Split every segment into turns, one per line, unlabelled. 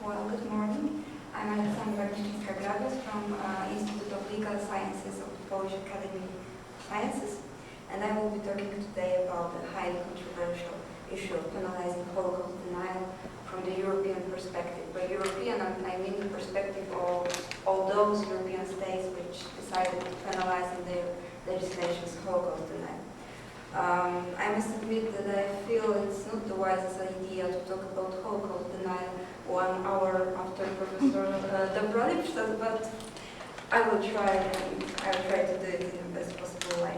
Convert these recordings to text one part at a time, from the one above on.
Well, good morning. I'm Alexandra from Institute of Legal Sciences of the Polish Academy of Sciences, and I will be talking today about the highly controversial issue of penalizing Holocaust denial from the European perspective. By European, I mean the perspective of all those European states which decided to penalize in their legislations Holocaust denial. I must admit that I feel it's not the wisest idea to talk about Holocaust denial 1 hour after Professor WW2, but I will try to do it in the best possible way.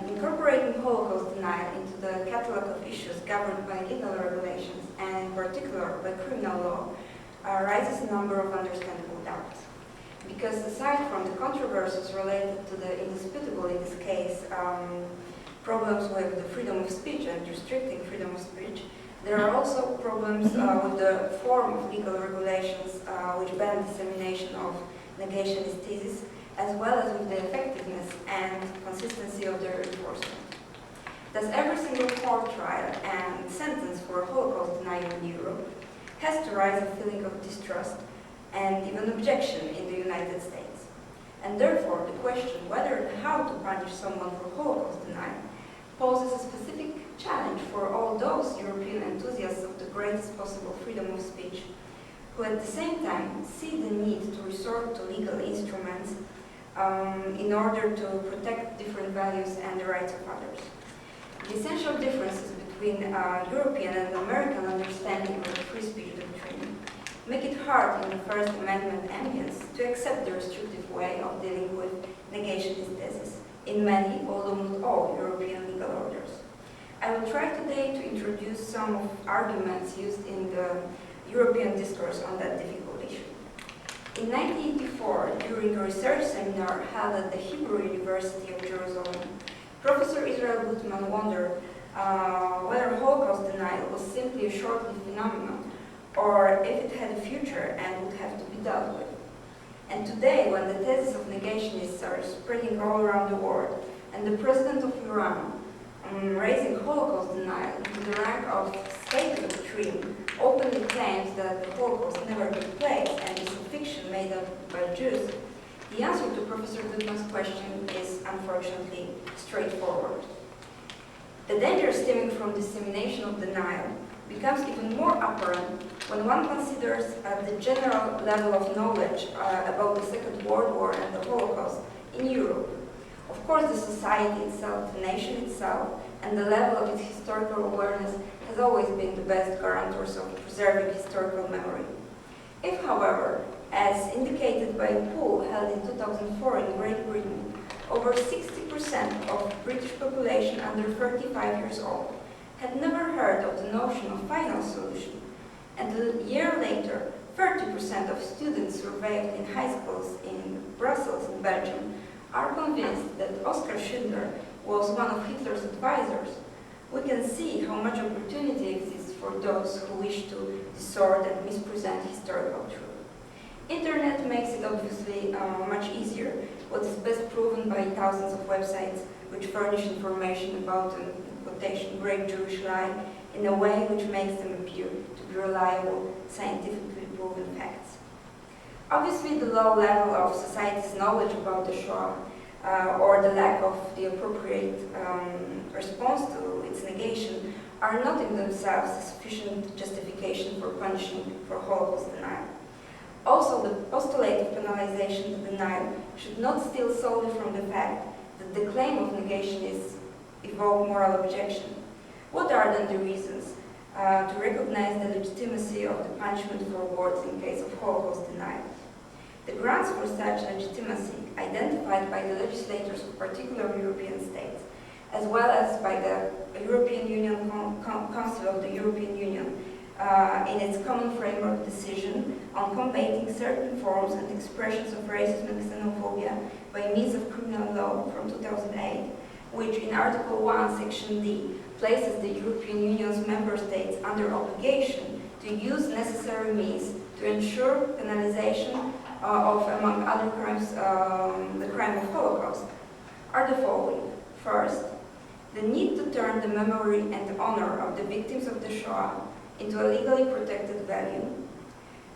Incorporating Holocaust denial into the catalogue of issues governed by legal regulations, and in particular by criminal law, raises a number of understandable doubts. Because aside from the controversies related to the indisputable, in this case, problems with the freedom of speech and restricting freedom of speech, there are also problems with the form of legal regulations which ban dissemination of negationist theses, as well as with the effectiveness and consistency of their enforcement. Thus, every single court trial and sentence for Holocaust denial in Europe has to raise a feeling of distrust and even objection in the United States. And therefore, the question whether and how to punish someone for Holocaust denial poses a specific challenge for all those European enthusiasts of the greatest possible freedom of speech, who at the same time see the need to resort to legal instruments in order to protect different values and the rights of others. The essential differences between European and American understanding of the free speech doctrine make it hard in the First Amendment ambience to accept the restrictive way of dealing with negationist theses in many, although not all, European legal orders. I will try today to introduce some of arguments used in the European discourse on that difficult issue. In 1984, during a research seminar held at the Hebrew University of Jerusalem, Professor Israel Gutman wondered whether Holocaust denial was simply a short-lived phenomenon, or if it had a future and would have to be dealt with. And today, when the thesis of negationists are spreading all around the world, and the president of Iran raising Holocaust denial to the rank of state doctrine openly claims that the Holocaust never took place and is a fiction made up by Jews, the answer to Professor Gutman's question is unfortunately straightforward. The danger stemming from dissemination of denial becomes even more apparent when one considers the general level of knowledge about the Second World War and the Holocaust in Europe. Of course, the society itself, the nation itself, and the level of its historical awareness has always been the best guarantors of preserving historical memory. If, however, as indicated by a poll held in 2004 in Great Britain, over 60% of British population under 35 years old had never heard of the notion of final solution, and a year later, 30% of students surveyed in high schools in Brussels, in Belgium, are convinced that Oskar Schindler was one of Hitler's advisors, we can see how much opportunity exists for those who wish to distort and mispresent historical truth. Internet makes it obviously much easier, what is best proven by thousands of websites which furnish information about an quotation great Jewish lie in a way which makes them appear to be reliable, scientifically proven facts. Obviously, the low level of society's knowledge about the Shoah or the lack of the appropriate response to its negation are not in themselves a sufficient justification for punishing for Holocaust denial. Also, the postulate of penalization to denial should not steal solely from the fact that the claim of negation is evoke moral objection. What are then the reasons to recognize the legitimacy of the punishment for words in case of Holocaust denial? The grounds for such legitimacy, identified by the legislators of particular European states, as well as by the European Union Council of the European Union in its common framework decision on combating certain forms and expressions of racism and xenophobia by means of criminal law from 2008, which in Article 1, Section D, places the European Union's member states under obligation to use necessary means to ensure penalization of, among other crimes, the crime of Holocaust, are the following. First, the need to turn the memory and honor of the victims of the Shoah into a legally protected value.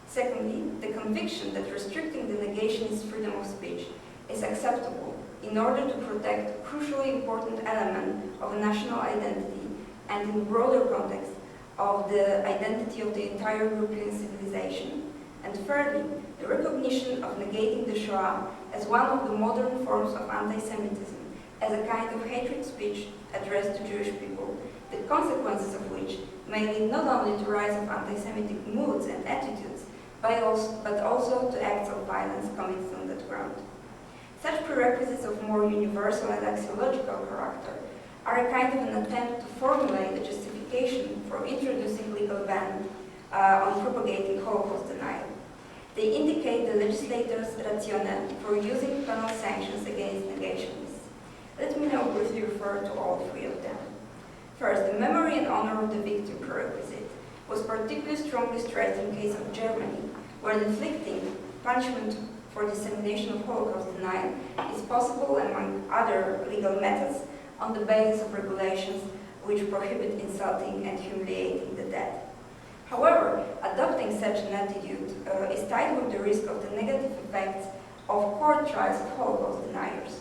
Secondly, the conviction that restricting the negationist freedom of speech is acceptable in order to protect a crucially important element of a national identity and in broader context of the identity of the entire European civilization. And thirdly, the recognition of negating the Shoah as one of the modern forms of anti-Semitism, as a kind of hatred speech addressed to Jewish people, the consequences of which may lead not only to rise of anti-Semitic moods and attitudes, but also to acts of violence committed on that ground. Such prerequisites of more universal and axiological character are a kind of an attempt to formulate a justification for introducing legal ban on propagating Holocaust denial. They indicate the legislator's rationale for using penal sanctions against negationists. Let me now briefly refer to all three of them. First, the memory and honor of the victim prerequisite was particularly strongly stressed in case of Germany, where inflicting punishment for dissemination of Holocaust denial is possible, among other legal methods, on the basis of regulations which prohibit insulting and humiliating the dead. However, adopting such an attitude is tied with the risk of the negative effects of court trials of Holocaust deniers,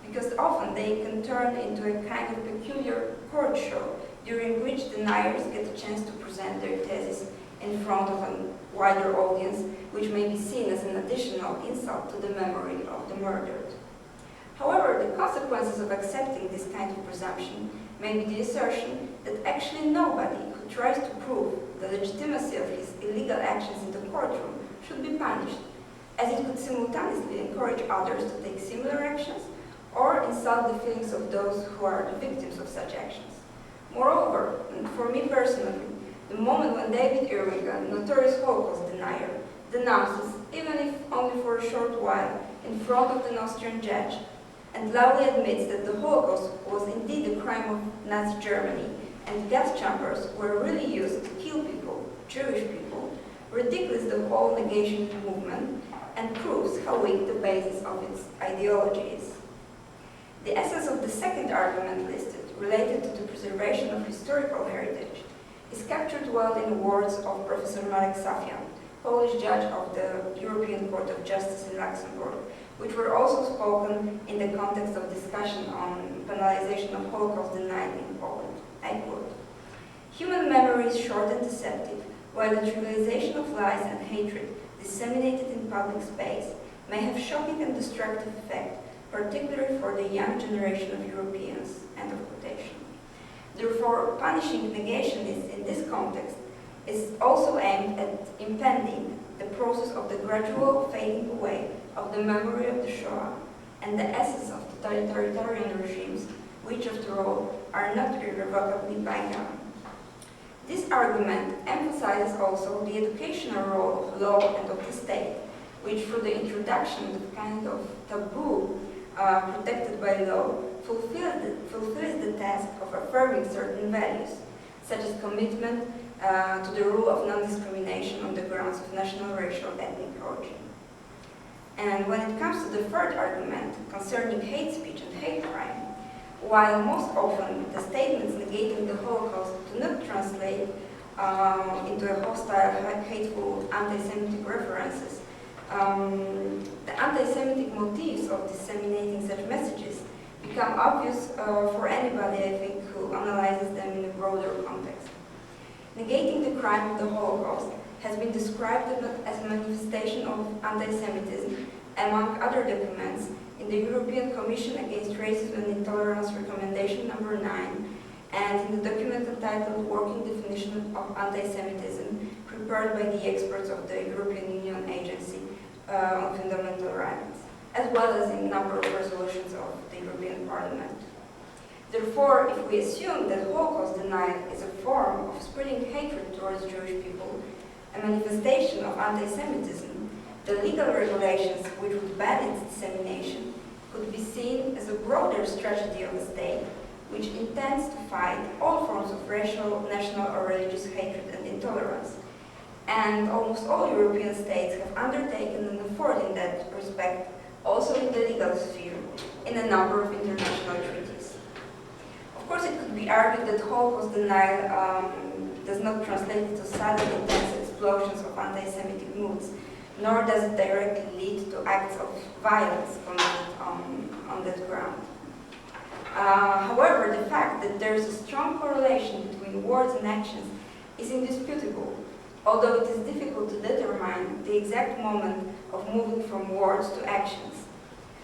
because often they can turn into a kind of peculiar court show during which deniers get a chance to present their thesis in front of a wider audience, which may be seen as an additional insult to the memory of the murdered. However, the consequences of accepting this kind of presumption may be the assertion that actually nobody who tries to prove the legitimacy of his illegal actions in the courtroom should be punished, as it could simultaneously encourage others to take similar actions or insult the feelings of those who are the victims of such actions. Moreover, and for me personally, the moment when David Irving, a notorious Holocaust denier, denounces, even if only for a short while, in front of an Austrian judge, and loudly admits that the Holocaust was indeed a crime of Nazi Germany, and gas chambers were really used to kill people, Jewish people, ridicules the whole negation movement and proves how weak the basis of its ideology is. The essence of the second argument listed, related to the preservation of historical heritage, is captured well in the words of Professor Marek Safian, Polish judge of the European Court of Justice in Luxembourg, which were also spoken in the context of discussion on penalization of Holocaust denial in Poland. I quote, "Human memory is short and deceptive, while the trivialization of lies and hatred disseminated in public space may have shocking and destructive effect, particularly for the young generation of Europeans." End of quotation. Therefore, punishing negationists in this context is also aimed at impeding the process of the gradual fading away of the memory of the Shoah and the essence of totalitarian regimes, which, after all, are not irrevocably bygone. This argument emphasizes also the educational role of law and of the state, which, through the introduction of kind of taboo protected by law, fulfills the task of affirming certain values, such as commitment to the rule of non-discrimination on the grounds of national, racial, ethnic origin. And when it comes to the third argument concerning hate speech and hate crime, while most often the statements negating the Holocaust do not translate into a hostile, hateful, anti-Semitic references, the anti-Semitic motives of disseminating such messages become obvious for anybody, I think, who analyzes them in a broader context. Negating the crime of the Holocaust has been described as a manifestation of anti-Semitism, among other documents, in the European Commission Against Racism and Intolerance Recommendation number 9, and in the document entitled Working Definition of Anti-Semitism, prepared by the experts of the European Union Agency on Fundamental Rights, as well as in a number of resolutions of the European Parliament. Therefore, if we assume that Holocaust denial is a form of spreading hatred towards Jewish people, a manifestation of anti-Semitism, the legal regulations which would ban its dissemination could be seen as a broader strategy of the state which intends to fight all forms of racial, national, or religious hatred and intolerance. And almost all European states have undertaken an effort in that respect, also in the legal sphere, in a number of international treaties. Of course, it could be argued that Holocaust denial does not translate into sudden intense explosions of anti-Semitic moods, nor does it directly lead to acts of violence committed on that ground. However, the fact that there is a strong correlation between words and actions is indisputable, although it is difficult to determine the exact moment of moving from words to actions.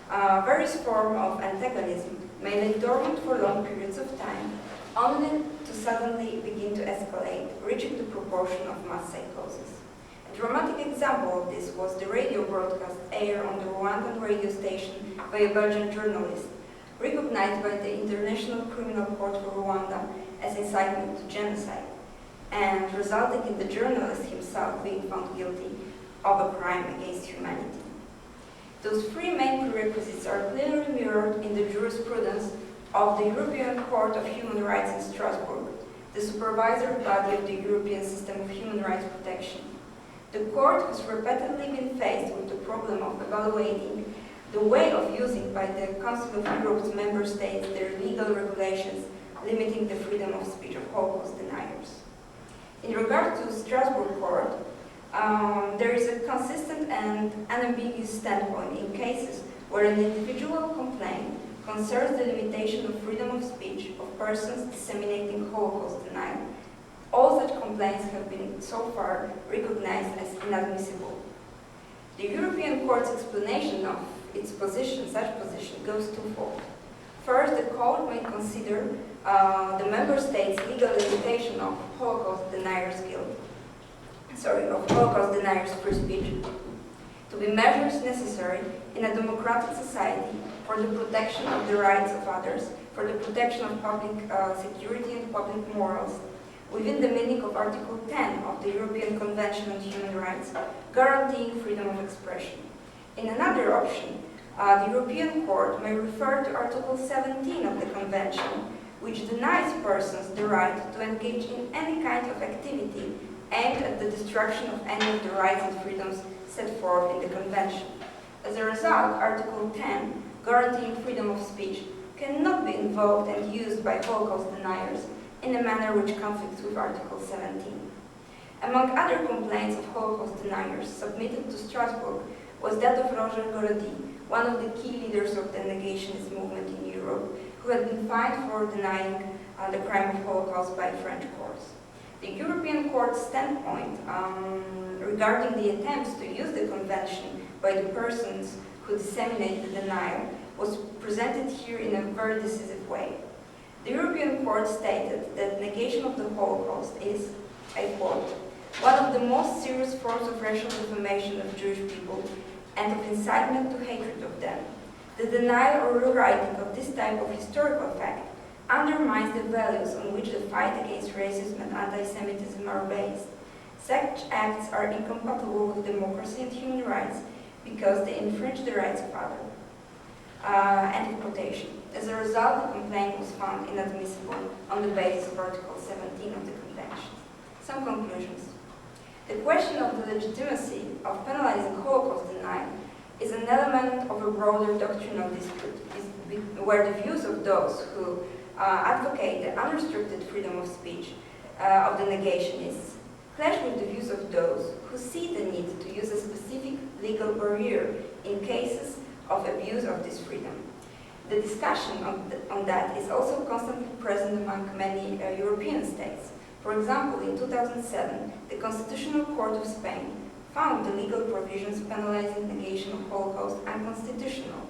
Various forms of antagonism may lay dormant for long periods of time, only to suddenly begin to escalate, reaching the proportion of mass psychosis. A dramatic example of this was the radio broadcast aired on the Rwandan radio station by a Belgian journalist, recognized by the International Criminal Court for Rwanda as incitement to genocide, and resulting in the journalist himself being found guilty of a crime against humanity. Those three main prerequisites are clearly mirrored in the jurisprudence of the European Court of Human Rights in Strasbourg, the supervisory body of the European system of human rights protection. The court has repeatedly been faced with the problem of evaluating the way of using by the Council of Europe's member states their legal regulations limiting the freedom of speech of Holocaust deniers. In regard to Strasbourg Court, there is a consistent and unambiguous standpoint in cases where an individual complaint concerns the limitation of freedom of speech of persons disseminating Holocaust denial. All such complaints have been so far recognized as inadmissible. The European Court's explanation of its position, such position, goes twofold. First, the court may consider the member states' legal limitation of Holocaust deniers' Holocaust deniers' free speech to be measures necessary in a democratic society for the protection of the rights of others, for the protection of public security and public morals, within the meaning of Article 10 of the European Convention on Human Rights, guaranteeing freedom of expression. In another option, the European Court may refer to Article 17 of the Convention, which denies persons the right to engage in any kind of activity aimed at the destruction of any of the rights and freedoms set forth in the Convention. As a result, Article 10, guaranteeing freedom of speech, cannot be invoked and used by Holocaust deniers in a manner which conflicts with Article 17. Among other complaints of Holocaust deniers submitted to Strasbourg was that of Roger Gorody, one of the key leaders of the negationist movement in Europe, who had been fined for denying the crime of Holocaust by French courts. The European Court's standpoint regarding the attempts to use the Convention by the persons who disseminate the denial was presented here in a very decisive way. The European Court stated that negation of the Holocaust is, I quote, one of the most serious forms of racial defamation of Jewish people and of incitement to hatred of them. The denial or rewriting of this type of historical fact undermines the values on which the fight against racism and anti-Semitism are based. Such acts are incompatible with democracy and human rights because they infringe the rights of others. End of quotation. As a result, the complaint was found inadmissible on the basis of Article 17 of the Convention. Some conclusions. The question of the legitimacy of penalizing Holocaust denial is an element of a broader doctrinal dispute, where the views of those who advocate the unrestricted freedom of speech of the negationists clash with the views of those who see the need to use a specific legal barrier in cases of abuse of this freedom. The discussion on that is also constantly present among many European states. For example, in 2007, the Constitutional Court of Spain found the legal provisions penalizing negation of Holocaust unconstitutional.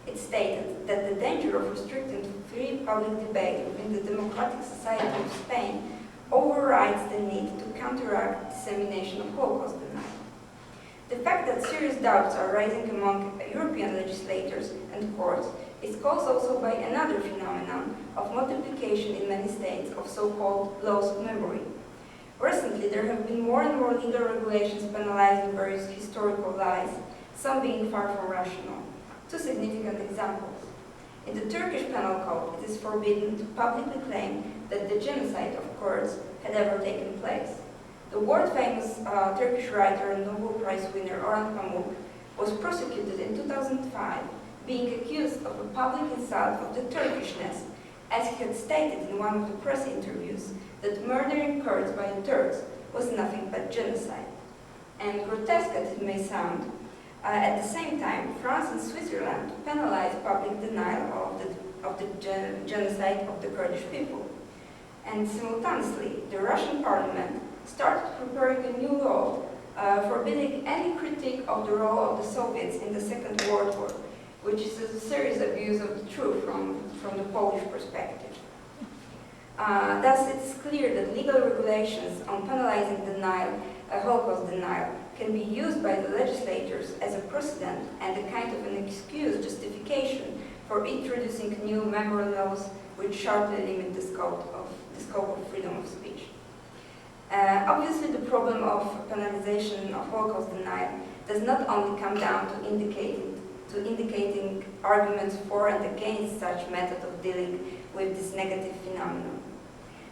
It stated that the danger of restricting free public debate within the democratic society of Spain overrides the need to counteract dissemination of Holocaust denial. The fact that serious doubts are rising among European legislators and courts is caused also by another phenomenon of multiplication in many states of so-called laws of memory. Recently, there have been more and more legal regulations penalizing various historical lies, some being far from rational. Two significant examples. In the Turkish Penal Code, it is forbidden to publicly claim that the genocide of Kurds had ever taken place. The world-famous Turkish writer and Nobel Prize winner Orhan Pamuk was prosecuted in 2005, being accused of a public insult of the Turkishness as he had stated in one of the press interviews that murdering Kurds by Turks was nothing but genocide. And grotesque as it may sound, at the same time, France and Switzerland penalized public denial of the genocide of the Kurdish people. And simultaneously, the Russian parliament started preparing a new law forbidding any critique of the role of the Soviets in the Second World War, which is a serious abuse of the truth from the Polish perspective. Thus, it is clear that legal regulations on penalizing denial, Holocaust denial, can be used by the legislators as a precedent and a kind of an excuse justification for introducing new memory laws which sharply limit the scope of freedom of speech. Obviously, the problem of penalization of Holocaust denial does not only come down to indicating arguments for and against such method of dealing with this negative phenomenon.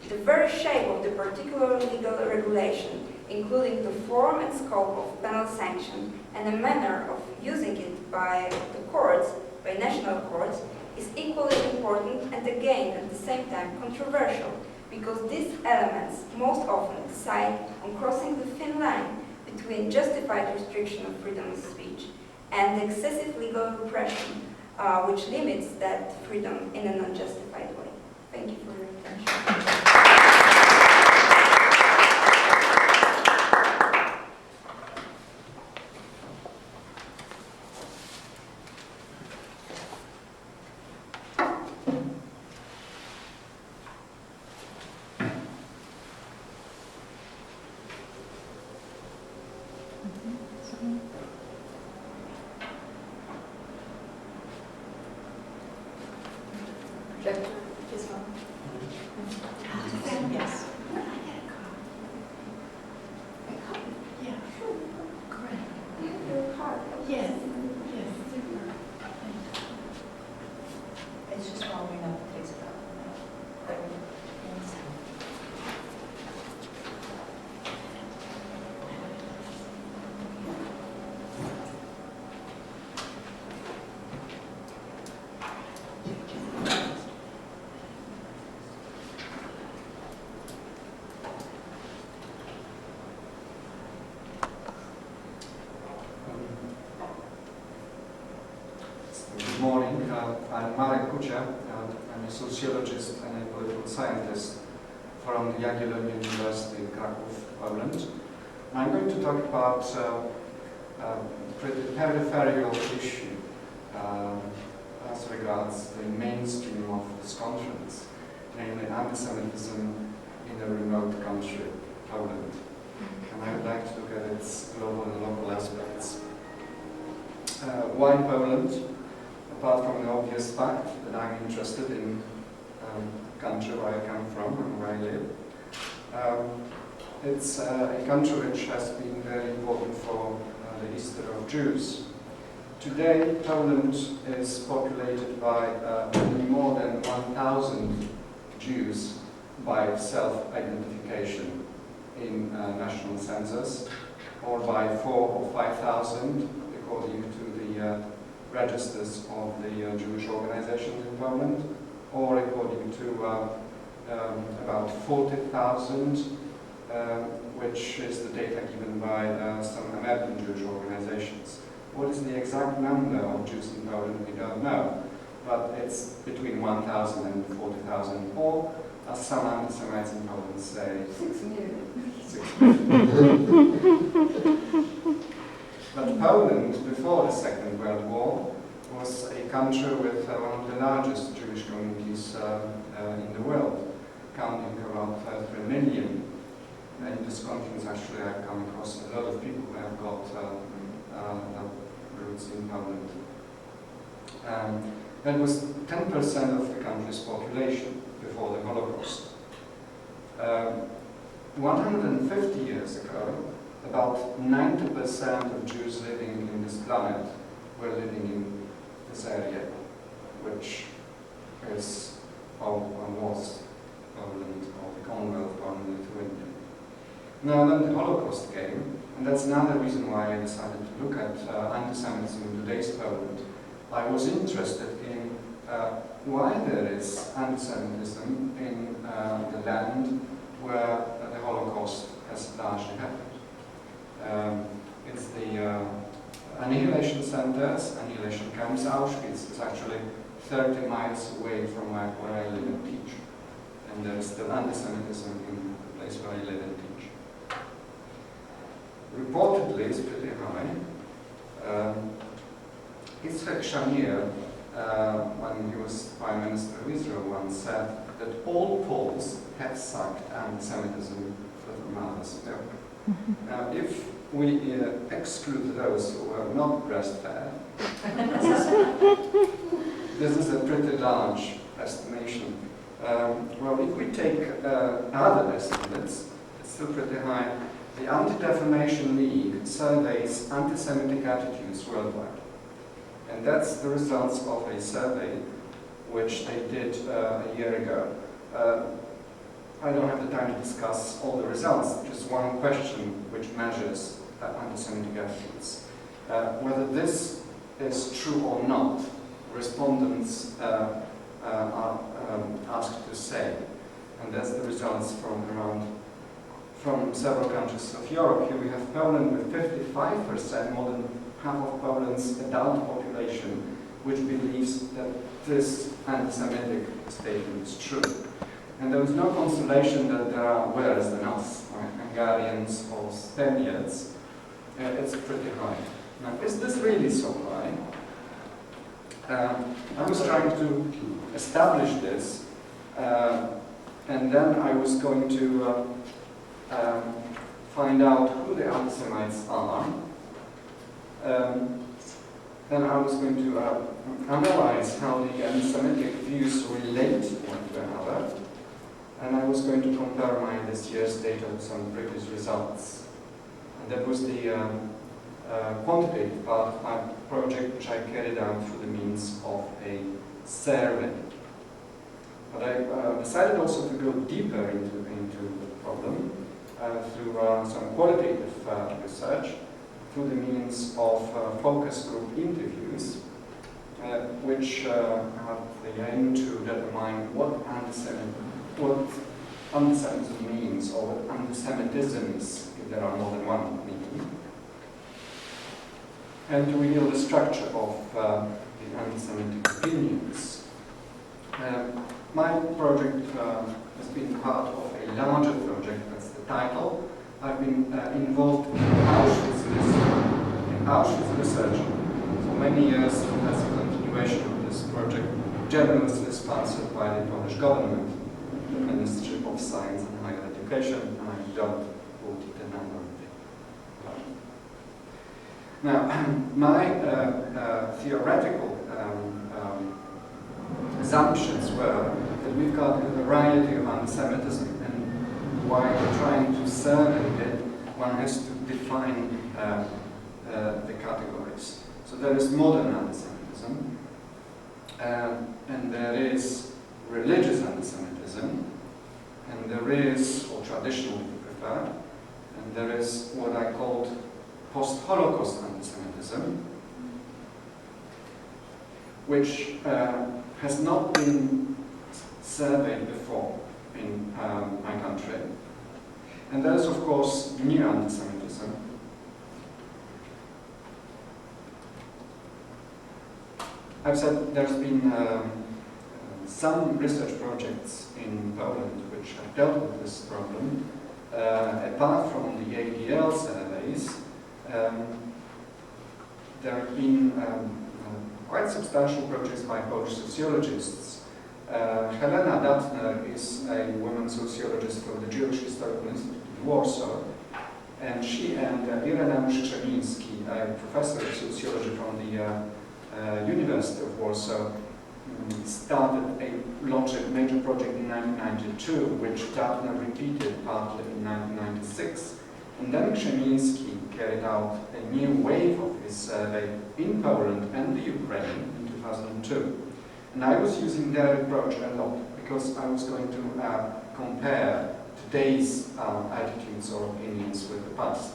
The very shape of the particular legal regulation, including the form and scope of penal sanction and the manner of using it by the courts, by national courts, is equally important and again at the same time controversial, because these elements most often decide on crossing the thin line between justified restriction of freedom of speech and excessive legal repression, which limits that freedom in an unjustified way. Thank you for your attention.
Yes. Yes. Yes.
It's just following up the takes about.
Good morning. I'm Marek Kucia. I'm a sociologist and a political scientist from the Jagiellonian University in Kraków, Poland. I'm going to talk about a pretty peripheral issue as regards the mainstream of this conference, namely anti-Semitism in a remote country, Poland. And I would like to look at its global and local aspects. Why Poland? Apart from the obvious fact that I'm interested in the country where I come from and where I live. It's a country which has been very important for the history of Jews. Today, Poland is populated by more than 1,000 Jews by self-identification in national census, or by 4,000 or 5,000 according to the registers of the Jewish organizations in Poland, or according to about 40,000, which is the data given by some American Jewish organizations. What is the exact number of Jews in Poland, we don't know, but it's between 1,000 and 40,000, or as some anti-Semites in Poland say, 6 million. 6 million. But Poland, before the Second World War, was a country with one of the largest Jewish communities in the world, counting around 3 million. In this conference, actually, I've come across a lot of people who have got roots in Poland. That was 10% of the country's population before the Holocaust. 150 years ago, about 90% of Jews living in this planet were living in this area, which is or was Poland, or the Commonwealth, Poland and Lithuania. Now then the Holocaust came, and that's another reason why I decided to look at anti-Semitism in today's Poland. I was interested in why there is anti-Semitism in the land where the Holocaust has largely happened. It's the annihilation centers, annihilation camps. Auschwitz is actually 30 miles away from where I live and teach. And there is still anti-Semitism in the place where I live and teach. Reportedly, it's pretty high. Yitzhak Shamir, when he was Prime Minister of Israel, once said that all Poles had sucked anti-Semitism from mother's milk. Now, if we exclude those who were not breastfed, this is a pretty large estimation. Well, if we take other estimates, it's still pretty high. The Anti-Defamation League surveys anti-Semitic attitudes worldwide. And that's the results of a survey which they did a year ago. I don't have the time to discuss all the results, just one question which measures anti-Semitic attitudes. Whether this is true or not, respondents are asked to say. And that's the results from several countries of Europe. Here we have Poland with 55%, more than half of Poland's adult population, which believes that this anti-Semitic statement is true. And there is no consolation that there are worse than us, like Hungarians or Spaniards. It's pretty high. Now, is this really so high? I was trying to establish this, and then I was going to find out who the anti-Semites are. Then I was going to analyze how the anti-Semitic views relate one to another, and I was going to compare this year's data with some previous results. And that was the quantitative part of my project, which I carried out through the means of a survey. But I decided also to go deeper into the problem through some qualitative research, through the means of focus group interviews, which have the aim to determine what anti-Semitism means, or what anti-Semitisms, if there are more than one, mean, and to reveal the structure of the anti-Semitic opinions. My project has been part of a larger project, that's the title. I've been involved in Auschwitz research for many years as a continuation of this project, generously sponsored by the Polish government, the Ministry of Science and Higher Education, and I don't quote the number of it. Now, my theoretical assumptions were that we've got a variety of anti-Semitism, and while we're trying to survey it, one has to define the categories. So there is modern anti-Semitism, and there is religious anti-Semitism, and there is, or traditional if you prefer, and there is what I called post-Holocaust anti-Semitism, which has not been surveyed before in my country. And there is, of course, new anti-Semitism. I've said there's been some research projects in Poland which have dealt with this problem. Apart from the ADL surveys, there have been quite substantial projects by Polish sociologists. Helena Datner is a woman sociologist from the Jewish Historical Institute in Warsaw, and she and Ireneusz Krzemiński, a professor of sociology from the University of Warsaw, launched a major project in 1992, which Datner repeated partly in 1996. And then Krzemiński carried out a new wave of his survey in Poland and the Ukraine in 2002. And I was using their approach a lot because I was going to compare today's attitudes or opinions with the past.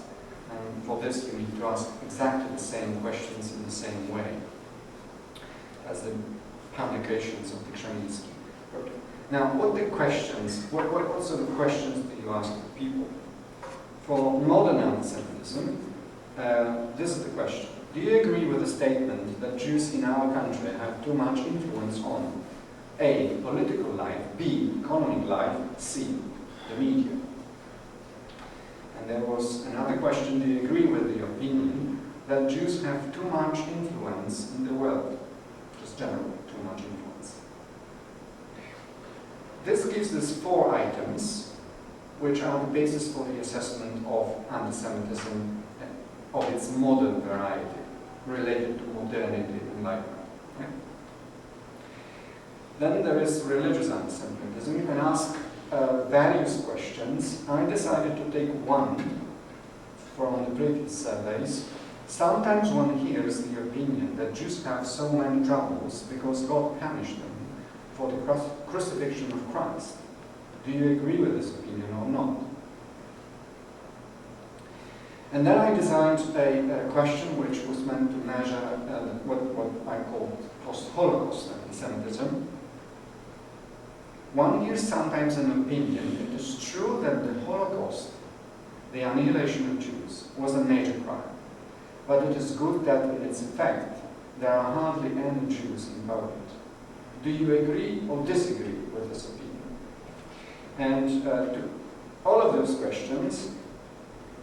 And for this you need to ask exactly the same questions in the same way. As the publications of the Chinese. Now, what sort of questions do you ask people? For modern anti-Semitism, this is the question. Do you agree with the statement that Jews in our country have too much influence on A, political life, B, economic life, C, the media? And there was another question, do you agree with the opinion that Jews have too much influence in the world? Just generally, too much influence. This gives us 4 items, which are the basis for the assessment of anti-Semitism of its modern variety, related to modernity and life. Okay? Then there is religious anti-Semitism. You can ask various questions. I decided to take one from the previous surveys. Sometimes one hears the opinion that Jews have so many troubles because God punished them for the crucifixion of Christ. Do you agree with this opinion or not? And then I designed a question which was meant to measure what I call post-Holocaust anti-Semitism. One hears sometimes an opinion, it is true that the Holocaust, the annihilation of Jews, was a major crime. But it is good that in its effect, there are hardly any Jews in Poland. Do you agree or disagree with this opinion? And to all of those questions,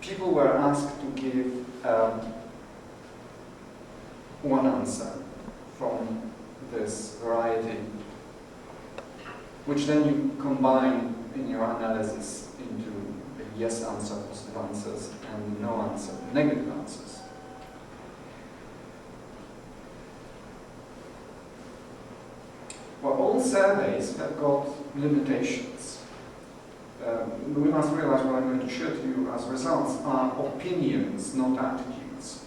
people were asked to give one answer from this variety, which then you combine in your analysis into a yes answer, positive answers, and no answer, negative answers. Well, all surveys have got limitations. We must realize what I'm going to show to you as results are opinions, not attitudes.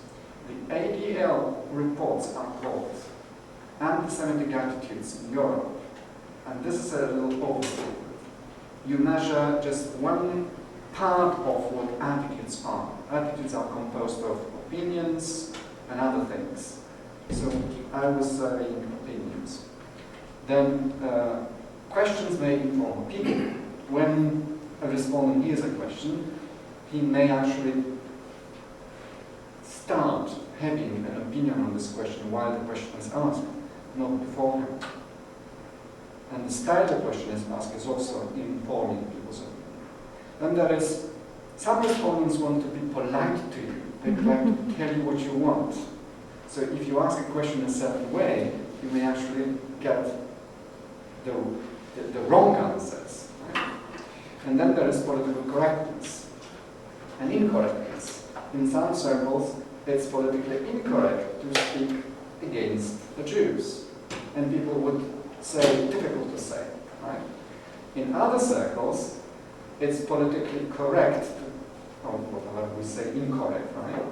The ADL reports are called anti-Semitic attitudes in Europe. And this is a little overview. You measure just one part of what attitudes are. Attitudes are composed of opinions and other things. So I was surveying opinions. Then questions may inform people. When a respondent hears a question, he may actually start having an opinion on this question while the question is asked, not beforehand. And the style the question is asked is also informing people's opinion. Then there is, some respondents want to be polite to you. They would like to tell you what you want. So if you ask a question in a certain way, you may actually get the wrong answers. Right? And then there is political correctness and incorrectness. In some circles, it's politically incorrect to speak against the Jews. And people would say, difficult to say, right? In other circles, it's politically correct, or whatever we say, incorrect, right?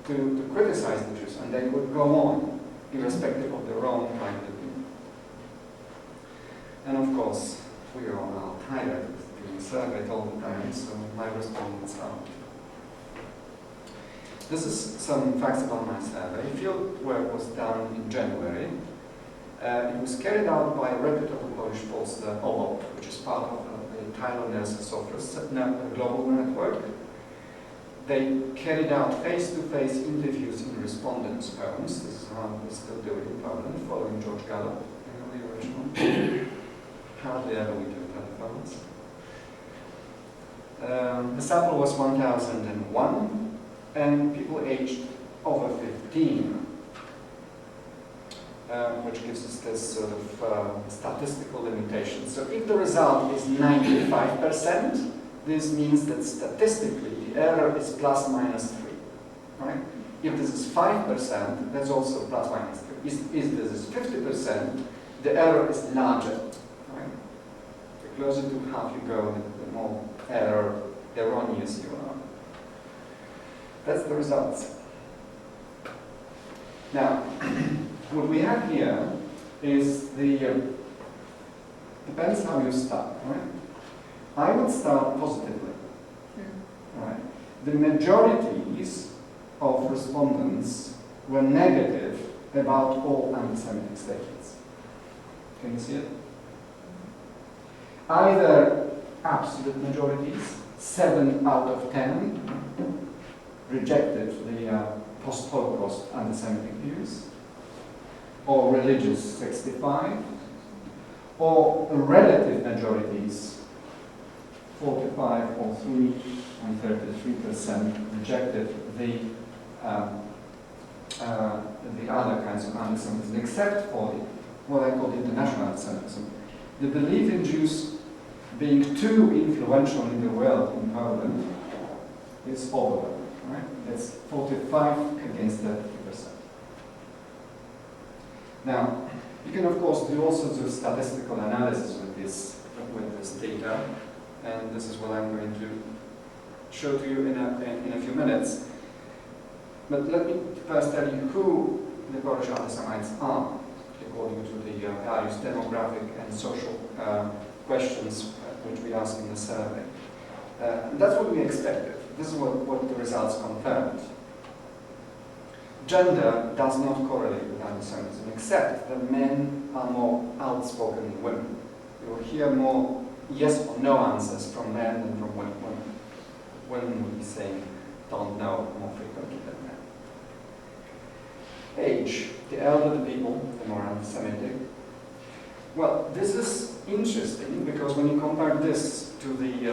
To criticize the Jews, and they would go on, irrespective of their own kind of view. And of course, we all are tired of being surveyed all the time, so my respondents are. This is some facts about my survey. Field work was done in January. It was carried out by a reputable Polish pollster, OLOP, which is part of the Thailand Software Global Network. They carried out face-to-face interviews in respondents' homes. This is how we still do it in Poland, following George Gallup, the original. Hardly ever we do telephones. The sample was 1001, and people aged over 15. Which gives us this sort of statistical limitation. So if the result is 95%, this means that statistically the error is plus minus 3. Right? If this is 5%, that's also plus minus 3. If this is 50%, the error is larger. Right? The closer to half you go, the more erroneous you are. That's the results. Now, what we have here is the, depends how you start, right? I would start positively, right? The majorities of respondents were negative about all anti-Semitic statements. Can you see it? Either absolute majorities, 7 out of 10, rejected the post-Holocaust anti-Semitic views, or religious 65, or relative majorities, 45 or 3 and 33% rejected the other kinds of anti-Semitism, except for what I call international anti-Semitism. The belief in Jews being too influential in the world in Poland is overwhelming, right? It's 45 against 30%. Now, you can of course do all sorts of statistical analysis with this data, and this is what I'm going to show to you in a few minutes. But let me first tell you who the Polish anti-Semites are, according to the various demographic and social questions which we asked in the survey. That's what we expected. This is what the results confirmed. Gender does not correlate with anti-Semitism, except that men are more outspoken than women. You will hear more yes or no answers from men than from women. Women will be saying don't know more frequently than men. Age. The elder the people, the more anti-Semitic. Well, this is interesting because when you compare this to the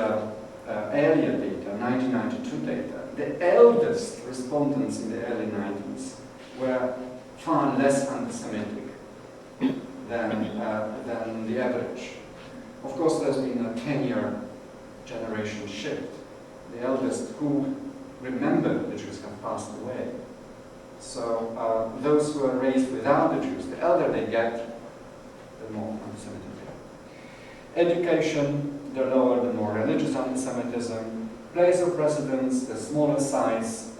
earlier data, 1992 data, the eldest respondents in the early 90s were far less anti-Semitic than the average. Of course, there's been a 10-year generation shift. The eldest who remember the Jews have passed away. So those who are raised without the Jews, the elder they get, the more anti-Semitic they are. Education, the lower, the more religious anti-Semitism. Place of residence, the smaller size,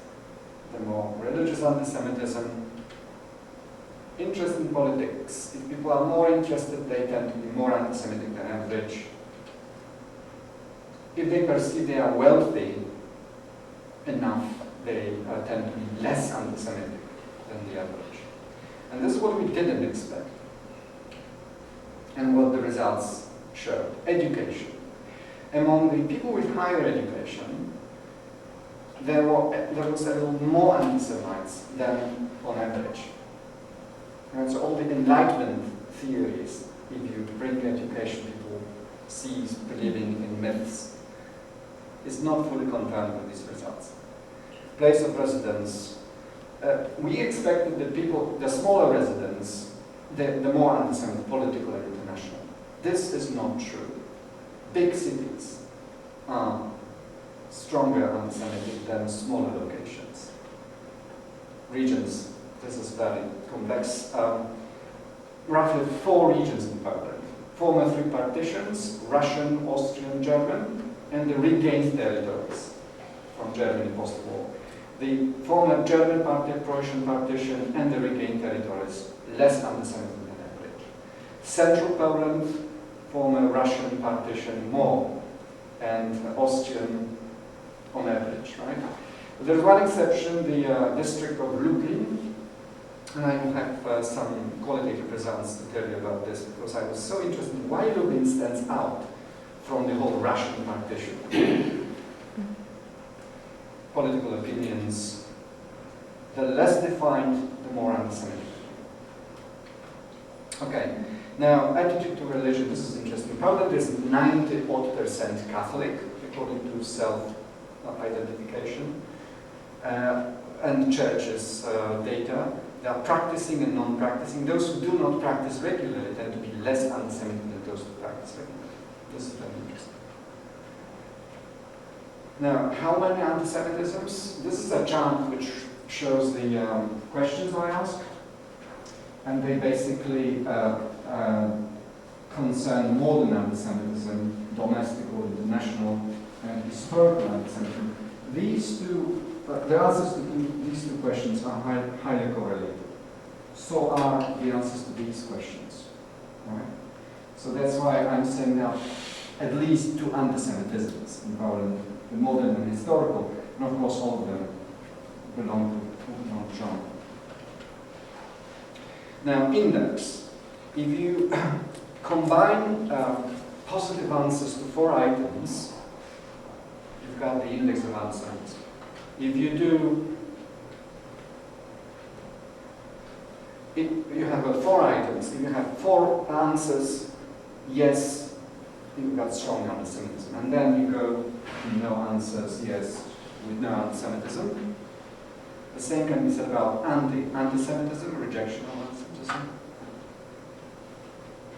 the more religious anti-Semitism. Interest in politics. If people are more interested, they tend to be more anti-Semitic than average. If they perceive they are wealthy enough, they tend to be less anti-Semitic than the average. And this is what we didn't expect. And what the results showed. Education. Among the people with higher education, there was a little more anti-Semites than on average. And so all the Enlightenment theories, if you bring education, people cease believing in myths, is not fully confirmed with these results. Place of residence. We expected that people, the smaller residents, the more anti-Semitic, political and international. This is not true. Big cities are stronger anti-Semitic than smaller locations. Regions, this is very complex. Roughly 4 regions in Poland. Former 3 partitions, Russian, Austrian, German, and the regained territories from Germany post-war. The former German Prussian partition and the regained territories, less anti-Semitic than average. Central Poland, former Russian partition, more, and Austrian on average, right? There's one exception, the district of Lublin, and I will have some qualitative results to tell you about this because I was so interested in why Lublin stands out from the whole Russian partition. Political opinions, the less defined, the more anti-Semitic. Okay, now attitude to religion, this is interesting. Poland is 90% Catholic, according to self-identification, and churches data. They are practicing and non-practicing. Those who do not practice regularly tend to be less anti-Semitic than those who practice regularly. This is very interesting. Now, how many anti-Semitisms? This is a chart which shows the questions I asked, and they basically concern modern anti-Semitism, domestic or international, and historical anti-Semitism. These two, the answers to these 2 questions are highly correlated. So are the answers to these questions. Right? So that's why I'm saying there are at least 2 anti-Semitisms in Poland, the modern and historical, and of course all of them belong to Donald Trump. Now, index. If you combine positive answers to 4 items, you've got the index of anti-Semitism. If you do, you have 4 items. If you have 4 answers, yes, you've got strong anti-Semitism. And then you go no answers, yes, with no anti-Semitism. The same can be said about anti-Semitism, rejection of anti-Semitism.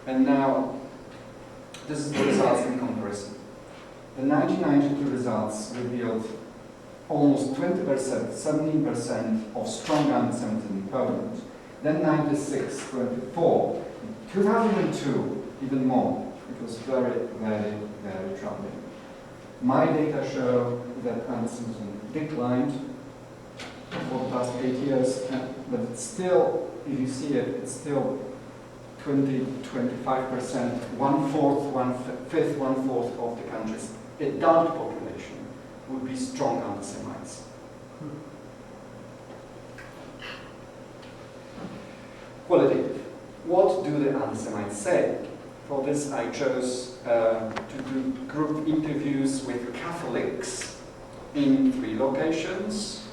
And now, this is the results in comparison. The 1992 results revealed almost 20%, 17% of strong anti-Semitism in Poland. Then 96, 24. 2002, even more. It was very, very, very troubling. My data show that anti-Semitism declined for the past 8 years, but it's still, if you see it, it's still 20, 25%, 1/4, 1/5, 1/4 of the country's adult population would be strong anti-Semites. Qualitative. What do the anti-Semites say? For this, I chose to do group interviews with Catholics in 3 locations.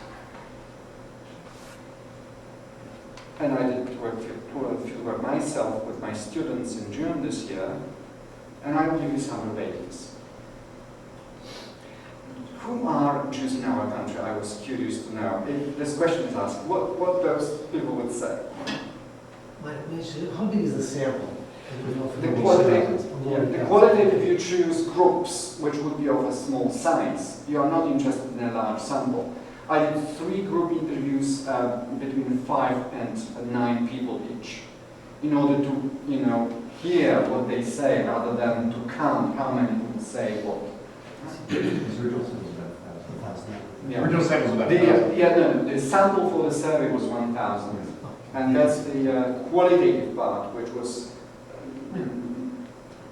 And I did fieldwork myself with my students in June this year. And I will give you some ratings. Who are Jews in our country? I was curious to know. If this question is asked, what those people would say.
How big is the sample?
The qualitative, you choose groups which would be of a small size. You are not interested in a large sample. I did 3 group interviews between 5 and 9 people each, in order to, hear what they say rather than to count how many people say what.
Original sample was about
the sample for the survey was 1,000, and that's the qualitative part,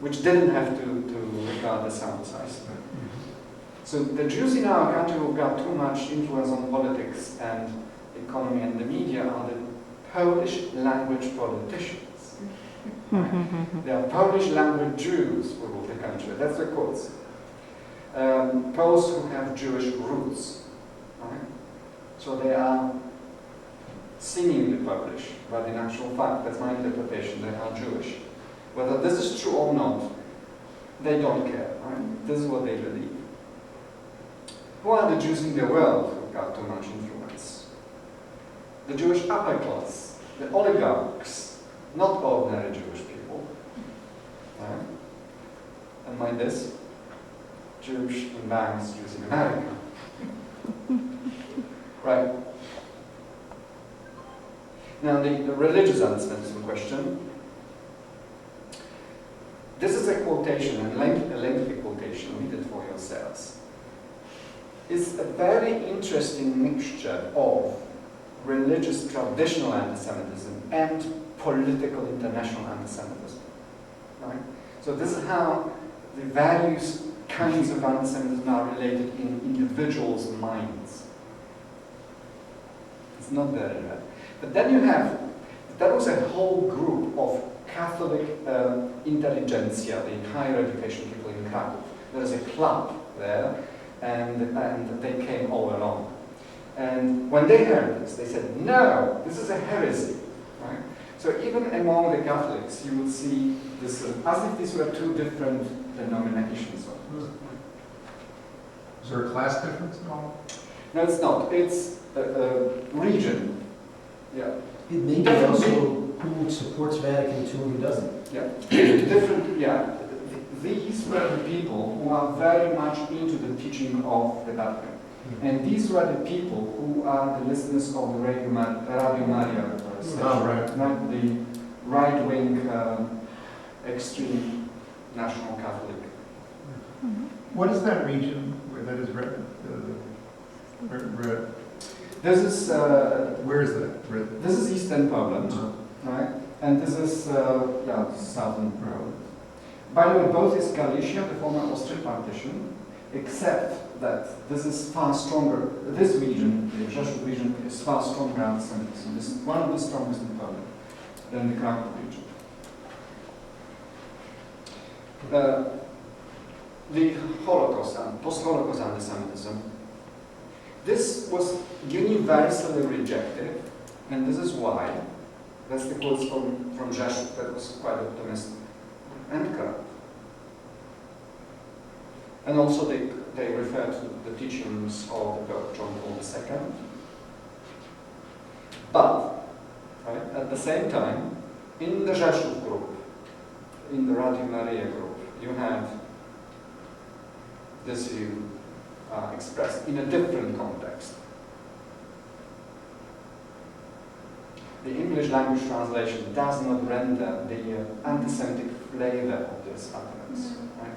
which didn't have to regard the sample size. So the Jews in our country who've got too much influence on politics and economy and the media are the Polish language politicians. They are Polish language Jews who rule the country. That's the quotes. Poles who have Jewish roots. Right? So they are seemingly Polish, but in actual fact, that's my interpretation, they are Jewish. Whether this is true or not, they don't care. Right? This is what they believe. Who are the Jews in the world who got too much influence? The Jewish upper class, the oligarchs, not ordinary Jewish people. Right? And mind this, Jewish in banks, Jews in America. Right. Now the religious anti-Semitism question. This is a quotation, a lengthy quotation, read it for yourselves. It's a very interesting mixture of religious traditional anti-Semitism and political international anti-Semitism. Right? So this is how the various kinds of anti-Semitism are related in individuals' minds. It's not very rare. But then you have, that was a whole group of Catholic intelligentsia, the higher education people in Krakow. There was a club there, and they came all along. And when they heard this, they said, no, this is a heresy. Right? So even among the Catholics, you would see this, as if these were 2 different denominations.
Is there a class difference at all?
No, it's not. It's a region. Yeah.
It may be also who supports Vatican II and who doesn't.
Yeah. Different, yeah. These were the people who are very much into the teaching of the Vatican. And these were the people who are the listeners of the Radio Maria station.
Oh, right.
Not the right-wing, extreme national Catholic.
What is that region where that is red?
This is
Where is that? Red.
this is Eastern Poland, right? And this is Southern Poland. By the way, both is Galicia, the former Austrian partition, except that this is far stronger. This region, the Rzeszów region, is far stronger anti-Semitism. This is one of the strongest in Poland than the Krakow region. the Holocaust and post-Holocaust anti-Semitism, this was universally rejected, and this is why. That's the quotes from Rzeszów that was quite optimistic and correct. And also they refer to the teachings of the Pope John Paul II. But, right, at the same time, in the Rzeszów group, in the Radio Maria group, you have this view expressed in a different context. The English language translation does not render the anti-Semitic flavor of these utterance. Right?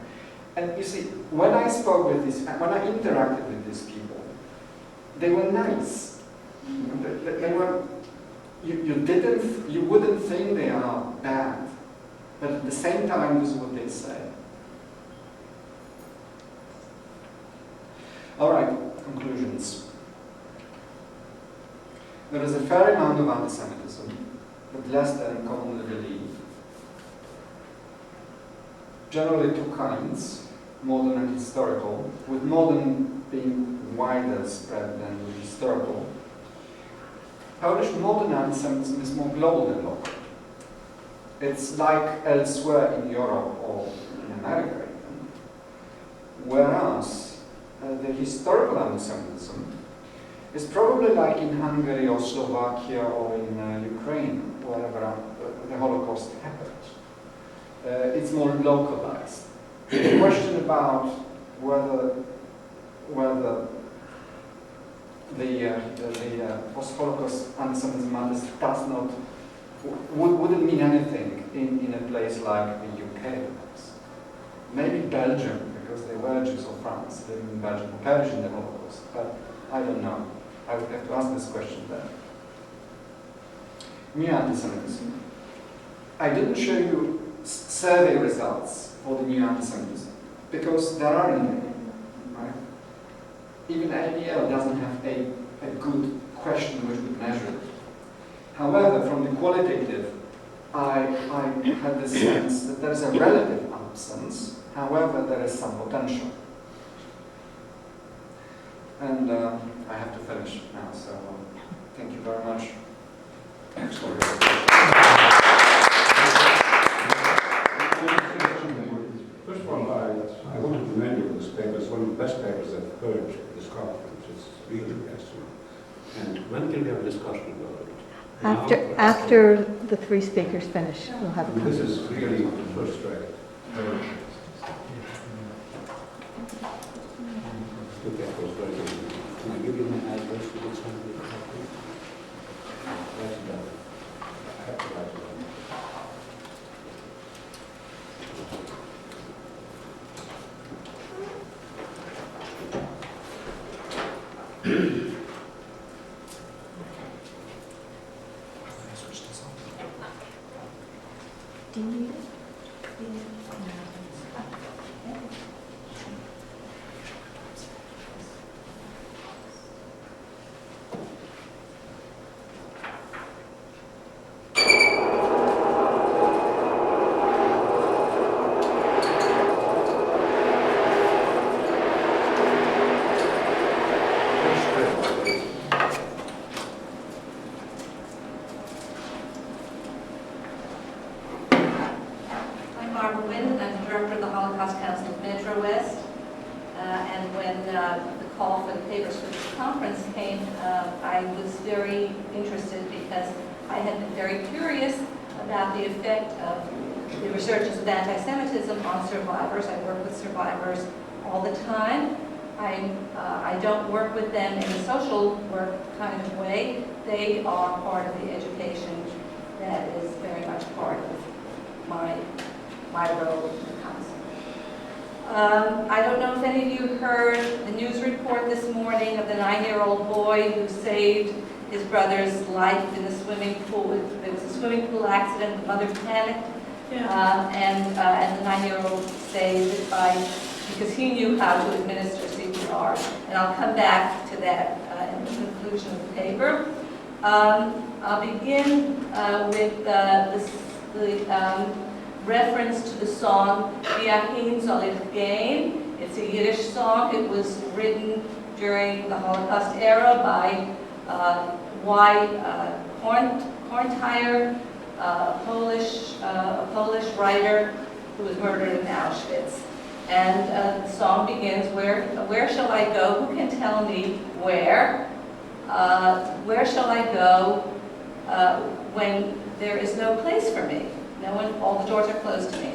And you see, when I spoke with these, when I interacted with these people, they were nice. They were, you wouldn't think they are bad, but at the same time, this is what they say. All right, conclusions. There is a fair amount of anti-Semitism, but less than commonly believed. Generally two kinds, modern and historical, with modern being wider spread than historical. Polish modern anti-Semitism is more global than local. It's like elsewhere in Europe or in America even. Whereas the historical anti-Semitism is probably like in Hungary or Slovakia or in Ukraine, wherever the Holocaust happened. It's more localized. The question about whether the post-Holocaust anti-Semitism does not wouldn't mean anything in a place like the UK. Maybe Belgium, because they were Jews, or France, living in Belgium, who perished in the Holocaust. But I don't know. I would have to ask this question then. New anti-Semitism. I didn't show you survey results for the new anti-Semitism because there aren't any. Right? Even ABL doesn't have a good question which would measure it. However, from the qualitative, I had the sense that there is a relative absence. However, there is some potential. And I have to finish now, so thank you very much. Thanks for your attention.
First of all, I want to commend you for this paper. It's one of the best papers I've heard at this conference. It's really excellent. And when can we have a discussion about it?
After the three speakers finish, we'll have a
This
conversation.
is really first rate. Look at those very good. Can I give you my address to get somebody to help you? Write it down. I have to write it down.
Do you need it?
The effect of the researches of anti-Semitism on survivors. I work with survivors all the time. I don't work with them in a social work kind of way. They are part of the education that is very much part of my role in the council. I don't know if any of you heard the news report this morning of the 9-year-old boy who saved his brother's life in the swimming pool. It was a swimming pool accident. The mother panicked, and the 9-year-old saved it because he knew how to administer CPR. And I'll come back to that in the conclusion of the paper. I'll begin with reference to the song Viahin Soll ich gehen. It's a Yiddish song. It was written during the Holocaust era by Korntyre, a Polish writer who was murdered in Auschwitz. And the song begins, where shall I go? Who can tell me where? Where shall I go when there is no place for me? No one, all the doors are closed to me.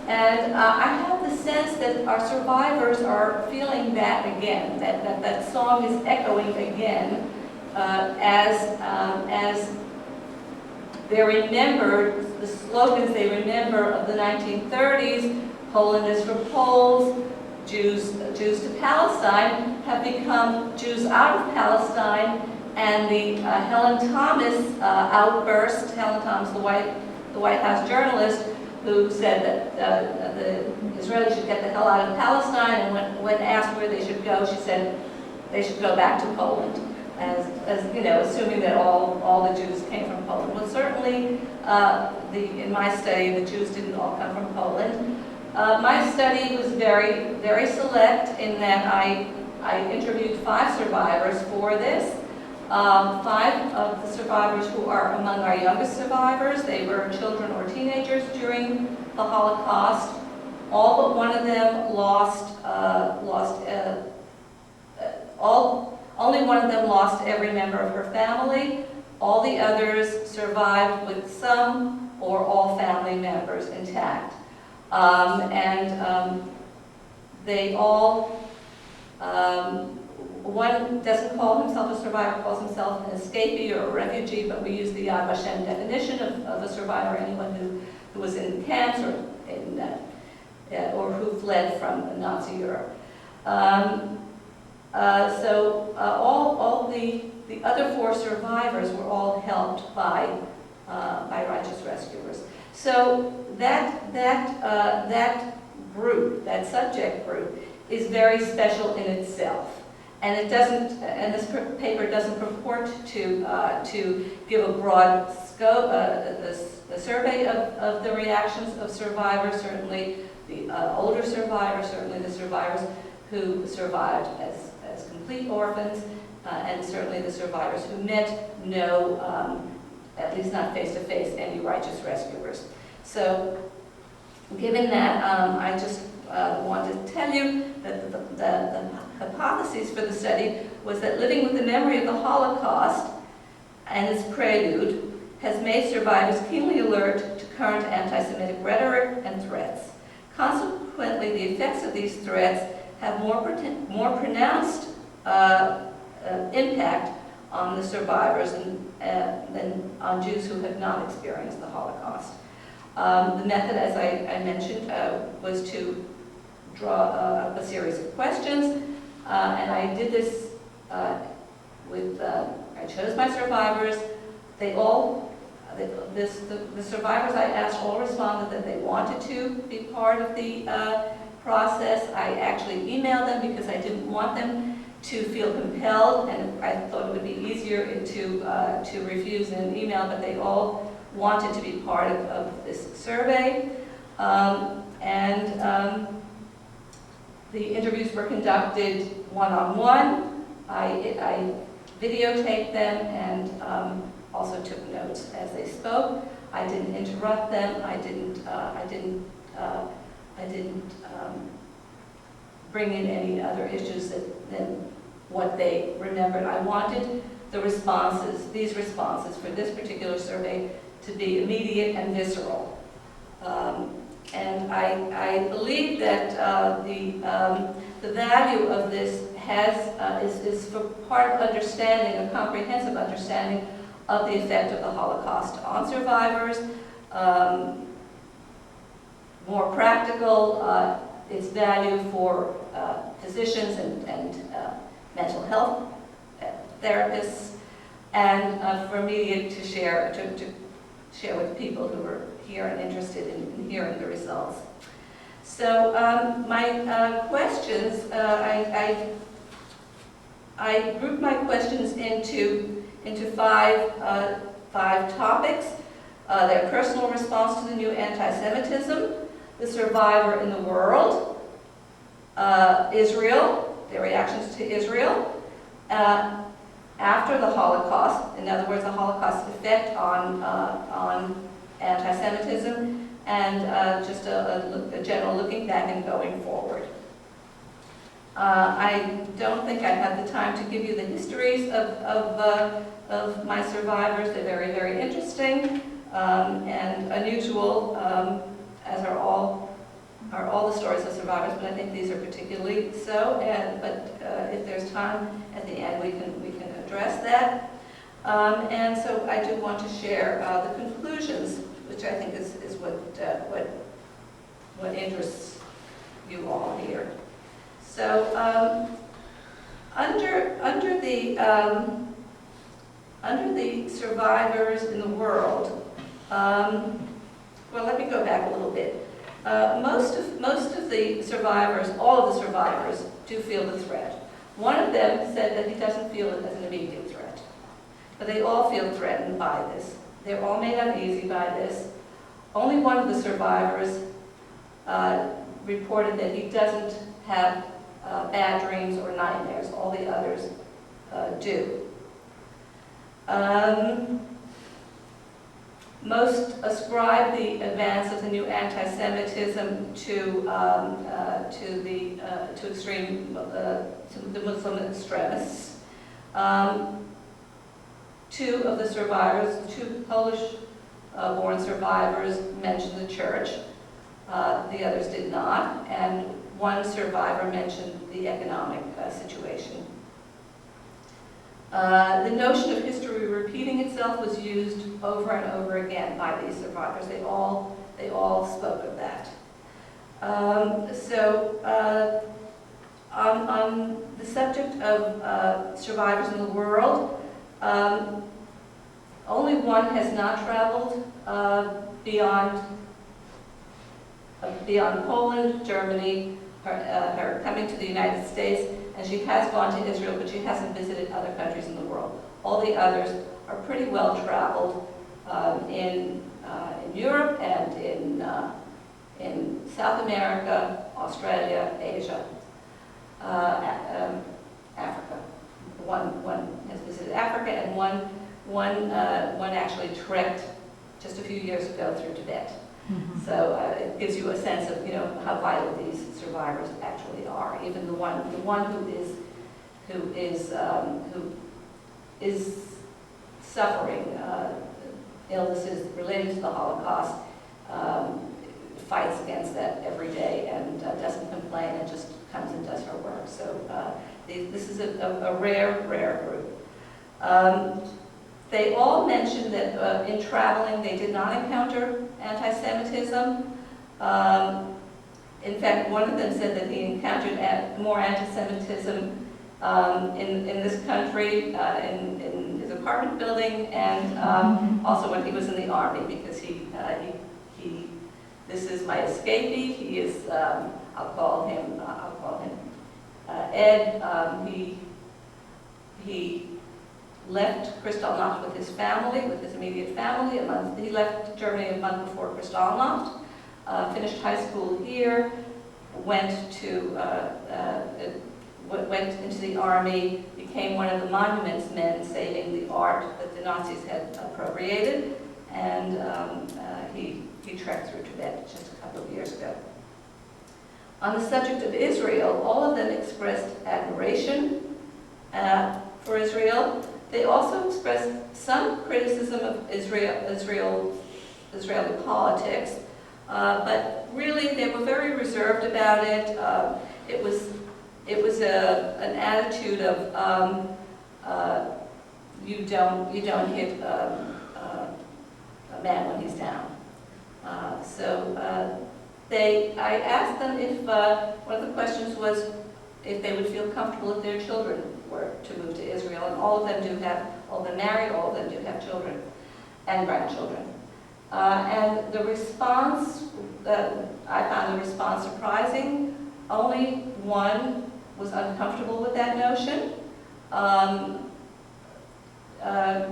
And I have the sense that our survivors are feeling that again, that song is echoing again as they remember, the slogans they remember of the 1930s, Poland is for Poles, Jews to Palestine, have become Jews out of Palestine, and the Helen Thomas outburst, Helen Thomas, the White House journalist, who said that the Israelis should get the hell out of Palestine, and when asked where they should go, she said they should go back to Poland, as you know, assuming that all the Jews came from Poland. Well, certainly, in my study, the Jews didn't all come from Poland. My study was very, very select in that I interviewed 5 survivors for this. 5 of the survivors who are among our youngest survivors. They were children or teenagers during the Holocaust. All but one of them only one of them lost every member of her family. All the others survived with some or all family members intact. They all, one doesn't call himself a survivor, calls himself an escapee or a refugee, but we use the Yad Vashem definition of a survivor, anyone who was in camps or who fled from Nazi Europe. All the other 4 survivors were all helped by righteous rescuers. So that group, that subject group, is very special in itself. And it doesn't, and this paper doesn't purport to give a broad scope. The survey of the reactions of survivors, certainly the older survivors, certainly the survivors who survived as complete orphans, and certainly the survivors who met no, at least not face-to-face, any righteous rescuers. So, given that, I just wanted to tell you that the hypothesis for the study was that living with the memory of the Holocaust and its prelude has made survivors keenly alert to current anti-Semitic rhetoric and threats. Consequently, the effects of these threats have more pronounced impact on the survivors than on Jews who have not experienced the Holocaust. The method, as I mentioned, was to draw up a series of questions, and I did this I chose my survivors. They all, the survivors I asked all responded that they wanted to be part of the process. I actually emailed them because I didn't want them to feel compelled, and I thought it would be easier to refuse in an email, but they all wanted to be part of this survey. The interviews were conducted one-on-one. I videotaped them and also took notes as they spoke. I didn't interrupt them. I didn't bring in any other issues than what they remembered. I wanted these responses for this particular survey to be immediate and visceral. And I believe that the value of this is for part of understanding, a comprehensive understanding of the effect of the Holocaust on survivors. More practical, its value for physicians and mental health therapists, and for media to share with people who are here and interested in hearing the results. So my questions, I grouped my questions into five topics. their personal response to the new anti-Semitism, the survivor in the world, Israel, their reactions to Israel, after the Holocaust, in other words, the Holocaust's effect on anti-Semitism, and just a general looking back and going forward. I don't think I have the time to give you the histories of my survivors. They're very, very interesting and unusual, as are all the stories of survivors, but I think these are particularly so. But if there's time at the end, we can address that. And so I do want to share the conclusions, which I think is what interests you all here. So under the survivors in the world, well, let me go back a little bit. Most of the survivors, all of the survivors, do feel the threat. One of them said that he doesn't feel it as an immediate threat, but they all feel threatened by this. They're all made uneasy by this. Only one of the survivors reported that he doesn't have bad dreams or nightmares. All the others do. Most ascribe the advance of the new anti-Semitism to the Muslim extremists. Two of the survivors, two Polish-born survivors, mentioned the church. The others did not, and one survivor mentioned the economic situation. The notion of history repeating itself was used over and over again by these survivors. They all spoke of that. On the subject of survivors in the world, only one has not traveled beyond Poland, Germany, her coming to the United States, and she has gone to Israel, but she hasn't visited other countries in the world. All the others are pretty well traveled in Europe and in South America, Australia, Asia, Africa. One has visited Africa, and one actually trekked just a few years ago through Tibet. So it gives you a sense of how vital these survivors actually are. Even the one who is suffering illnesses related to the Holocaust fights against that every day and doesn't complain and just comes and does her work. So this is a rare group. They all mentioned that in traveling they did not encounter anti-Semitism. In fact, one of them said that he encountered more anti-Semitism in this country, in his apartment building, and also when he was in the Army, because this is my escapee. He is, I'll call him Ed. He left Kristallnacht with his family, with his immediate family. He left Germany a month before Kristallnacht, finished high school here, went into the Army, became one of the monuments men saving the art that the Nazis had appropriated, and he trekked through Tibet just a couple of years ago. On the subject of Israel, all of them expressed admiration for Israel. They also expressed some criticism of Israeli politics, but really they were very reserved about it. It was an attitude of you don't hit a man when he's down. I asked them if one of the questions was if they would feel comfortable if their children were to move to Israel, and all of them married, all of them do have children and grandchildren. And the response, I found the response surprising. Only one was uncomfortable with that notion.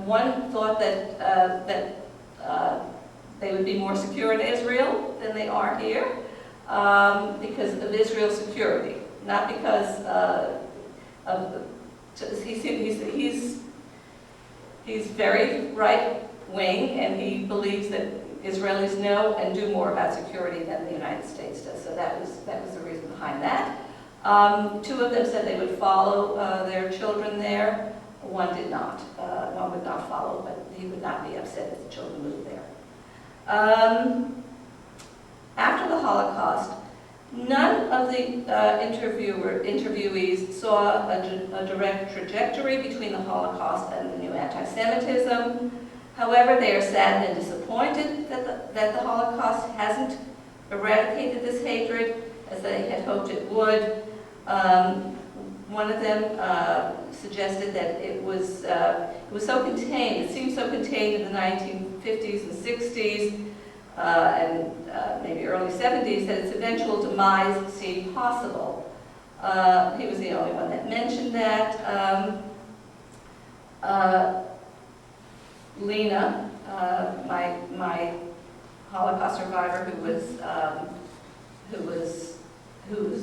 One thought that they would be more secure in Israel than they are here because of Israel's security, not because of the, he's very right-wing, and he believes that Israelis know and do more about security than the United States does. So that was the reason behind that. Two of them said they would follow their children there. One did not. One would not follow, but he would not be upset if the children moved there. After the Holocaust, none of the interviewees saw a direct trajectory between the Holocaust and the new anti-Semitism. However, they are saddened and disappointed that the Holocaust hasn't eradicated this hatred as they had hoped it would. One of them suggested that it was so contained, it seemed so contained in the 1950s and 60s and maybe early 70s that its eventual demise seemed possible. He was the only one that mentioned that. Lena, my Holocaust survivor, who was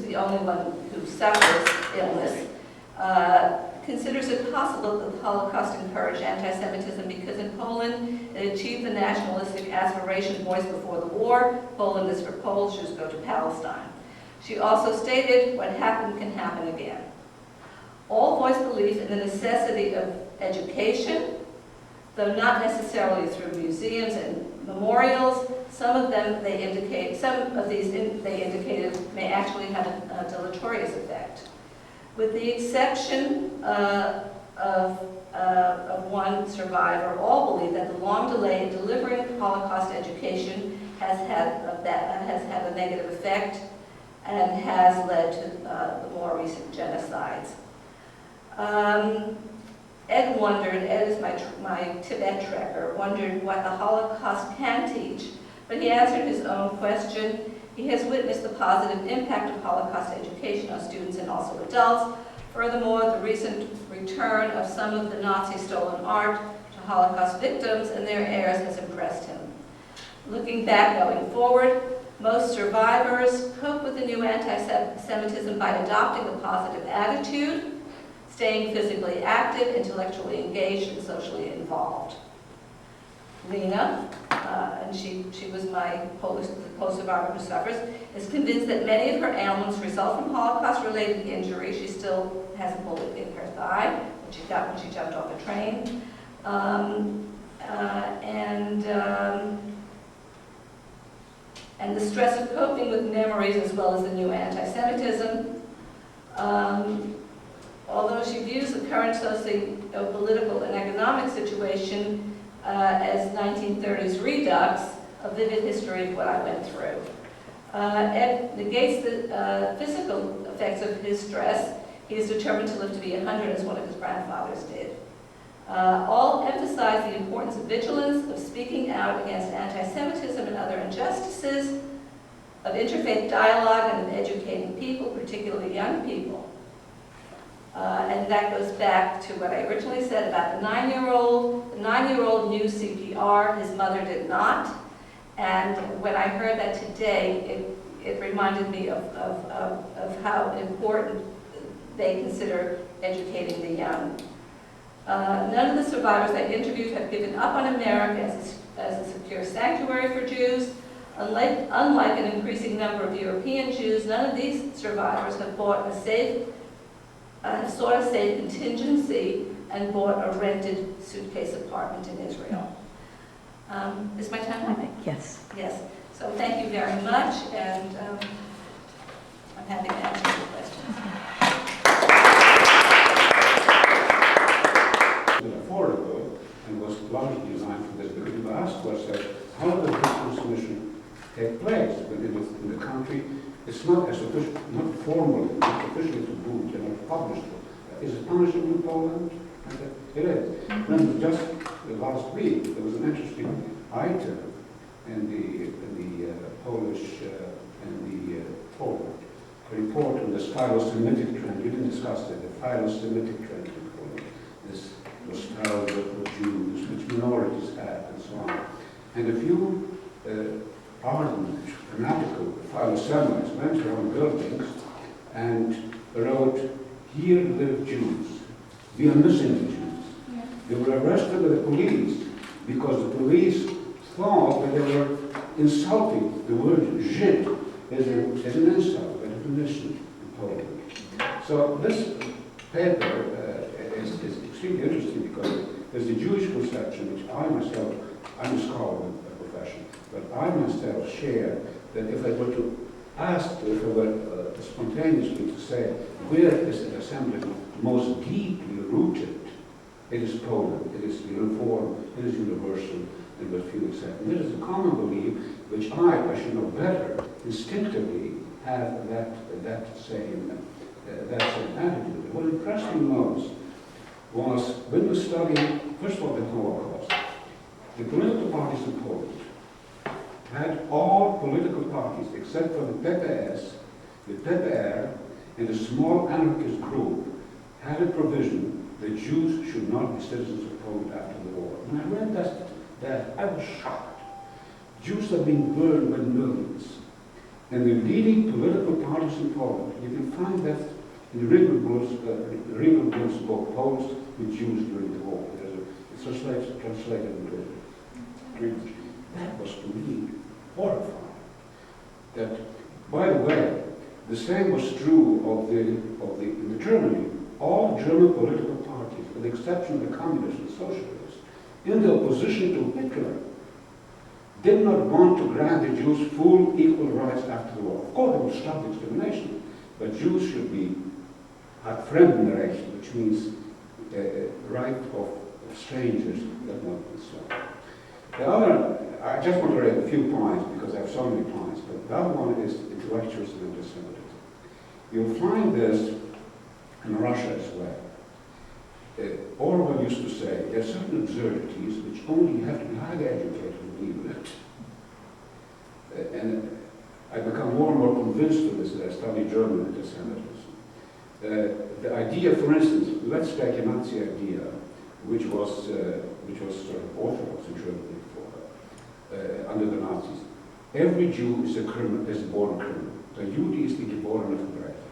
the only one who suffers illness, considers it possible that the Holocaust encouraged anti-Semitism because in Poland it achieved the nationalistic aspiration voiced before the war. Poland is for Poles, Jews go to Palestine. She also stated, what happened can happen again. All voiced belief in the necessity of education, though not necessarily through museums and memorials. Some of these they indicated may actually have a deleterious effect. With the exception of one survivor, all believe that the long delay in delivering Holocaust education has had a negative effect and has led to the more recent genocides. Ed is my Tibet trekker, wondered what the Holocaust can teach, but he answered his own question. He has witnessed the positive impact of Holocaust education on students and also adults. Furthermore, the recent return of some of the Nazi-stolen art to Holocaust victims and their heirs has impressed him. Looking back, going forward, most survivors cope with the new anti-Semitism by adopting a positive attitude, staying physically active, intellectually engaged, and socially involved. Lena, and she was my Polish survivor who suffers, is convinced that many of her ailments result from Holocaust-related injury. She still has a bullet in her thigh, which she got when she jumped off a train. And the stress of coping with memories as well as the new anti-Semitism. Although she views the current socio-political and economic situation as 1930s redux, a vivid history of what I went through. Ed negates the physical effects of his stress. He is determined to live to be 100 as one of his grandfathers did. All emphasize the importance of vigilance, of speaking out against anti-Semitism and other injustices, of interfaith dialogue and of educating people, particularly young people. And that goes back to what I originally said about the 9-year-old. The 9-year-old knew CPR, his mother did not. And when I heard that today, it reminded me of how important they consider educating the young. None of the survivors I interviewed have given up on America as a secure sanctuary for Jews. Unlike an increasing number of European Jews, none of these survivors have sought a safe contingency and bought a rented suitcase apartment in Israel. Is my time up?
Yes.
Yes. So thank you very much, and I'm happy to answer your questions.
Affordable and was largely designed for this. Because we asked ourselves, how does this transmission take place within the country? It's not as official, not formally, not officially tabooed and not published. Is it punishable in Poland? It is. Then just last week there was an interesting item in the Polish and the Poland report on this philo-Semitic trend. We didn't discuss it. The philo-Semitic trend in Poland. This nostalgia for Jews, which minorities have, and so on. And if you ardent, fanatical philo-Semites went around buildings and wrote, "Here live Jews. We are missing the Jews." They were arrested by the police because the police thought that they were insulting. The word Żyd is an insult by definition in Poland. So this paper is extremely interesting because there's the Jewish conception, which I myself, I'm a scholar by profession, but I myself share that if I were to ask, if I were spontaneously to say, where is the assembly most deeply rooted? It is Poland, it is uniform, it is universal, and what few accept. And this is a common belief which I should know better, instinctively have that same attitude. What impressed me most was when we studied, first of all, the Holocaust. The political parties in Poland had all political parties, except for the PPS, the PPR, and a small anarchist group, had a provision that Jews should not be citizens of Poland after the war. When I read that I was shocked. Jews are being burned by millions. And the leading political parties in Poland, you can find that in Ringelblum's book, Poles with Jews during the war. It's translated into Greek. That was to me horrifying. That, by the way, the same was true in Germany. All German political parties, with the exception of the communists and socialists, in the opposition to Hitler, did not want to grant the Jews full equal rights after the war. Of course, they would stop discrimination, but Jews should be at Fremdenrecht, which means right of strangers, that not be so. The other, I just want to read a few points because I have so many points, but the other one is intellectuals and anti-Semitism. You'll find this in Russia as well. Orwell used to say there are certain absurdities which only you have to be highly educated to believe in it. And I become more and more convinced of this as I study German anti-Semitism. The idea, for instance, let's take a Nazi idea, which was sort of orthodox in Germany under the Nazis. Every Jew is a born criminal. Der Jude ist die geborene Verbrecher.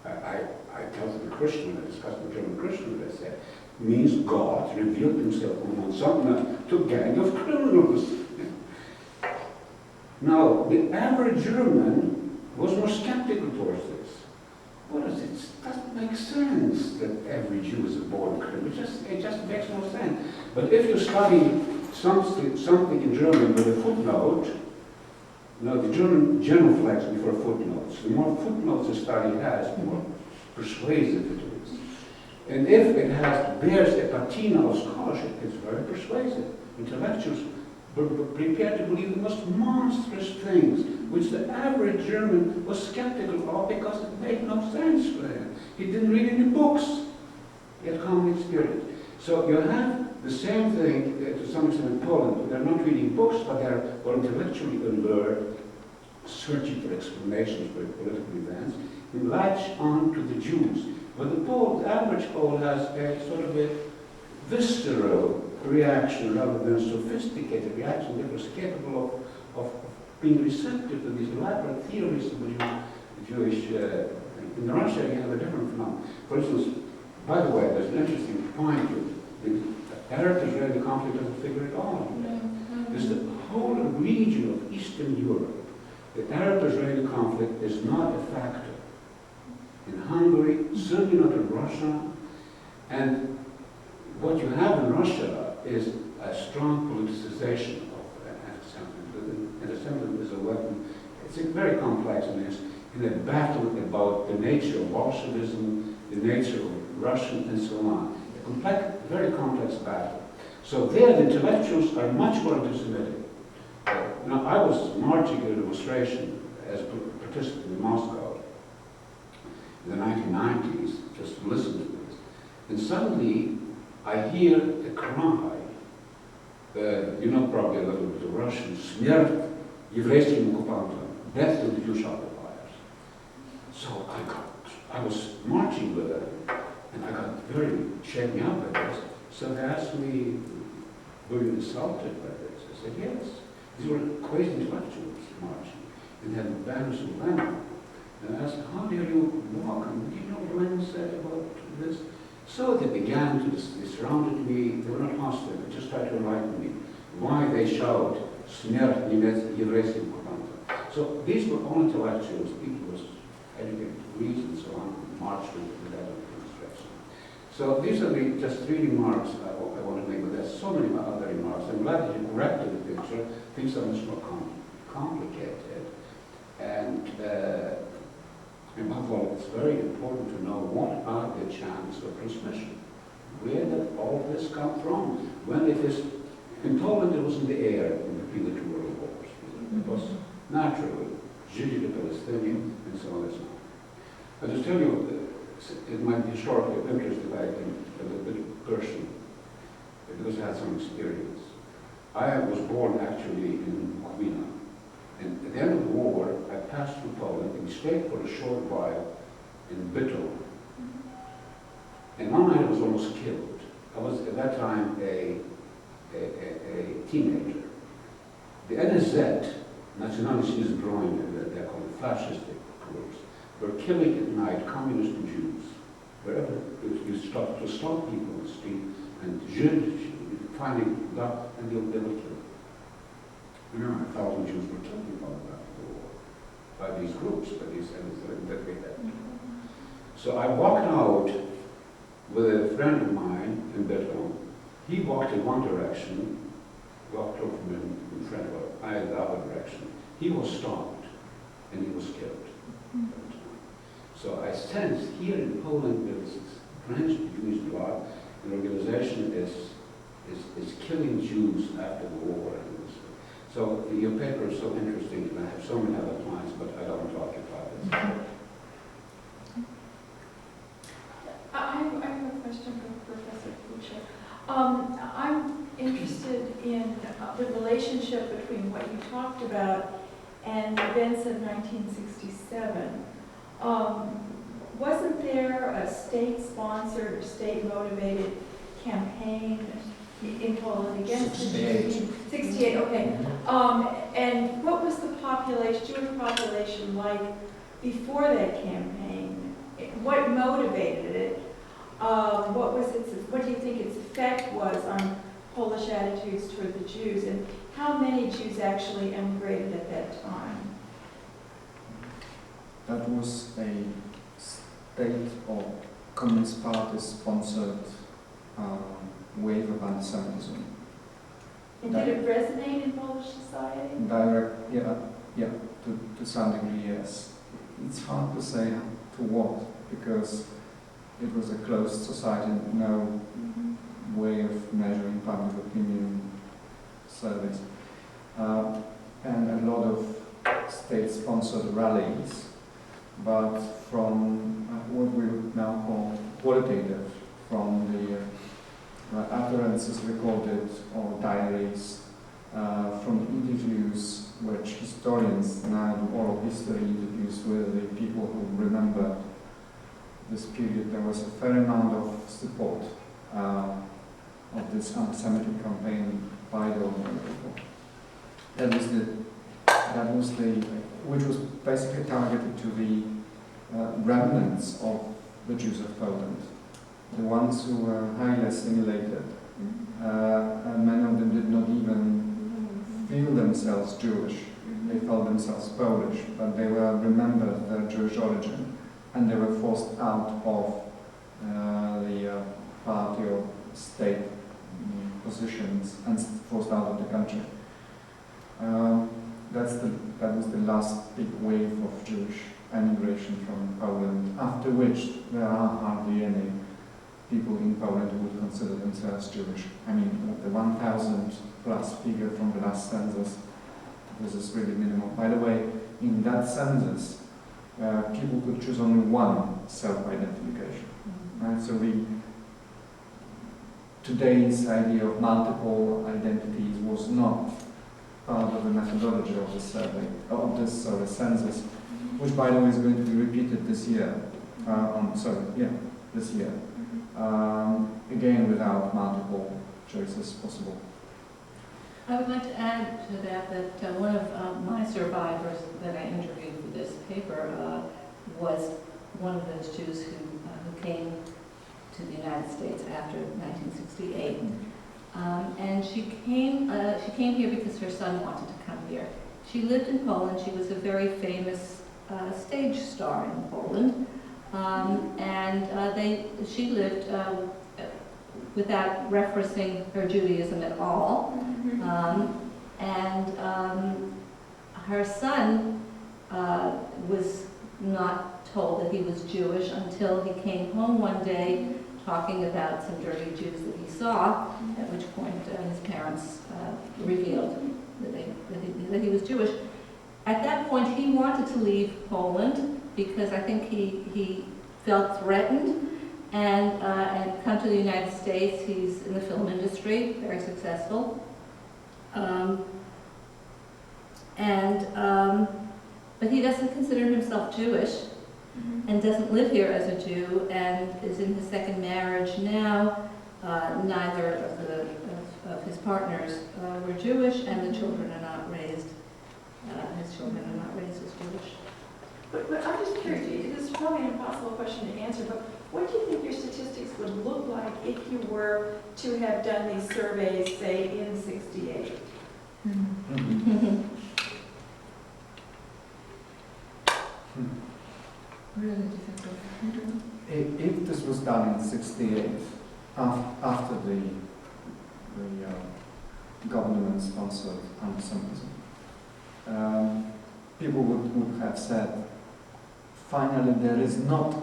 I tell the Christian, I discuss with German Christian, they say, means God revealed himself among some to a gang of criminals. Now, the average German was more skeptical towards this. What is it? It doesn't make sense that every Jew is a born criminal. It just makes no sense. But if you study something in German with a footnote, the German genuflects before footnotes. The more footnotes a study has, the more persuasive it is. And if it bears a patina of scholarship, it's very persuasive. Intellectuals were prepared to believe the most monstrous things, which the average German was skeptical of because it made no sense for him. He didn't read any books. He had common experience. So you have the same thing to some extent in Poland. They're not reading books, but they're intellectually alert, searching for explanations for political events, and latch on to the Jews. But the average Pole has a sort of a visceral reaction rather than a sophisticated reaction that was capable of being receptive to these elaborate theories of the Jewish. In Russia, you have a different phenomenon. For instance, by the way, there's an interesting point. The Arab-Israeli conflict doesn't figure it all. There's the whole region of Eastern Europe. The Arab-Israeli conflict is not a factor. In Hungary, certainly not in Russia, and what you have in Russia is a strong politicization of anti-Semitism. Anti-Semitism is a weapon. It's very complex in a battle about the nature of Bolshevism, the nature of Russian, and so on. A very complex battle. So there, the intellectuals are much more anti-Semitic. I was marching at a demonstration as a participant in Moscow in the 1990s, just to listen to this. And suddenly, I hear a cry, probably a little bit of Russian, Смерть еврейским оккупантам, death to the Jewish occupiers. So I was marching with them, and I got very shaken up by this. So they asked me, were you insulted by this? I said, yes. These were crazy intellectuals marching, and had banners of Lenin. And I asked, how do you walk? And do you know what Lenin said about this? So they began to, they surrounded me, they were not hostile, they just tried to enlighten me. Why they shout, "Смерть еврейским оккупантам." So these were all intellectuals, people with educated degrees and so on, who marched with that demonstration. So these are just 3 remarks I want to make, but there's so many other remarks. I'm glad that you corrected the picture. Things are much more complicated. And above all, it's very important to know what are the channels of transmission. Where did all this come from? When it is, in Poland it was in the air in between the 2 world wars. It was naturally Judeo-Palestinian and so on and so on. I'll just tell you, it might be historically of interest if I can a little bit personal, because I had some experience. I was born actually in Bukovina. And at the end of the war, I passed through Poland and stayed for a short while in Bytom. And one night I was almost killed. I was at that time a teenager. The NSZ, Nationalistischen Bräune, they're called fascistic groups, were killing at night communist and Jews. Wherever you stop people on the street and finding that, and they were killed. You know, 1,000 Jews were killed in Poland after the war by these groups, by these NSZ that we had. So I walked out with a friend of mine in Bytom. He walked in one direction, walked over from him in front of I in the other direction. He was stopped and he was killed. So I sense here in Poland there is drenched Jewish blood. The organization is killing Jews after the war. So your paper is so interesting, and I have so many other clients, but I don't want to occupy this.
I have a question for Professor Kucha. I'm interested in the relationship between what you talked about and the events of 1967. Wasn't there a state-sponsored or state-motivated campaign in Poland against the Jews? 68, okay. And what was the Jewish population like before that campaign? What motivated it? What do you think its effect was on Polish attitudes toward the Jews? And how many Jews actually emigrated at that time?
That was a state or Communist Party sponsored wave of anti-Semitism.
And did it resonate in Polish society?
To some degree, yes. It's hard to say to what, because it was a closed society, no way of measuring public opinion surveys. And a lot of state-sponsored rallies, but from what we would now call qualitative, from the utterances recorded or diaries, from interviews which historians now do oral history interviews with the people who remember this period. There was a fair amount of support of this anti-Semitic campaign by the ordinary people. That was which was basically targeted to the remnants of the Jews of Poland, the ones who were highly assimilated. And many of them did not even feel themselves Jewish. They felt themselves Polish, but they were remembered their Jewish origin, and they were forced out of the party or state positions and forced out of the country. That was the last big wave of Jewish emigration from Poland, after which there are hardly any people in Poland who would consider themselves Jewish. I mean, the 1,000 plus figure from the last census, this is really minimal. By the way, in that census, people could choose only one self-identification. Right? So today's idea of multiple identities was not part of the methodology of the survey, of this census, which, by the way, is going to be repeated this year. This year. Again, without multiple choices possible.
I would like to add to that one of my survivors that I interviewed for this paper was one of those Jews who came to the United States after 1968. And she came here because her son wanted to come here. She lived in Poland. She was a very famous stage star in Poland. She lived without referencing her Judaism at all. Her son was not told that he was Jewish until he came home one day talking about some dirty Jews that he saw, at which point his parents revealed that he was Jewish. At that point, he wanted to leave Poland because I think he felt threatened and come to the United States. He's in the film industry, very successful. But he doesn't consider himself Jewish and doesn't live here as a Jew and is in his second marriage now. Neither of his partners were Jewish, and the children are not raised. His children are not raised as Jewish.
But I'm just curious, this is probably an impossible question to answer, but what do you think your statistics would look like if you were to have done these surveys, say, in '68?
Really difficult.
If this was done in '68, after the government-sponsored anti-Semitism, people would have said, finally there is not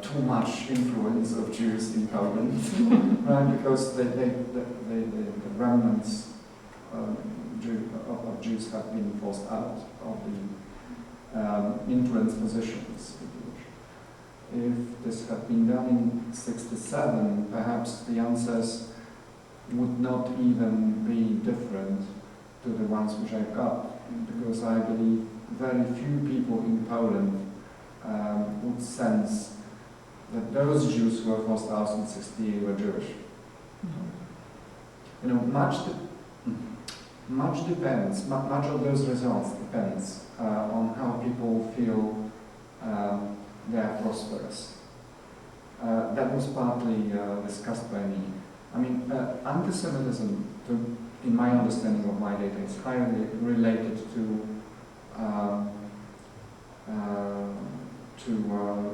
too much influence of Jews in Poland, right? Because the remnants of Jews have been forced out of the influence positions. If this had been done in '67, perhaps the answers would not even be different to the ones which I've got, because I believe very few people in Poland would sense that those Jews who were forced out in '68 were Jewish. You know, much depends, much of those results depends on how people feel they are prosperous. That was partly discussed by me. I mean, anti-Semitism, in my understanding of my data, is highly related to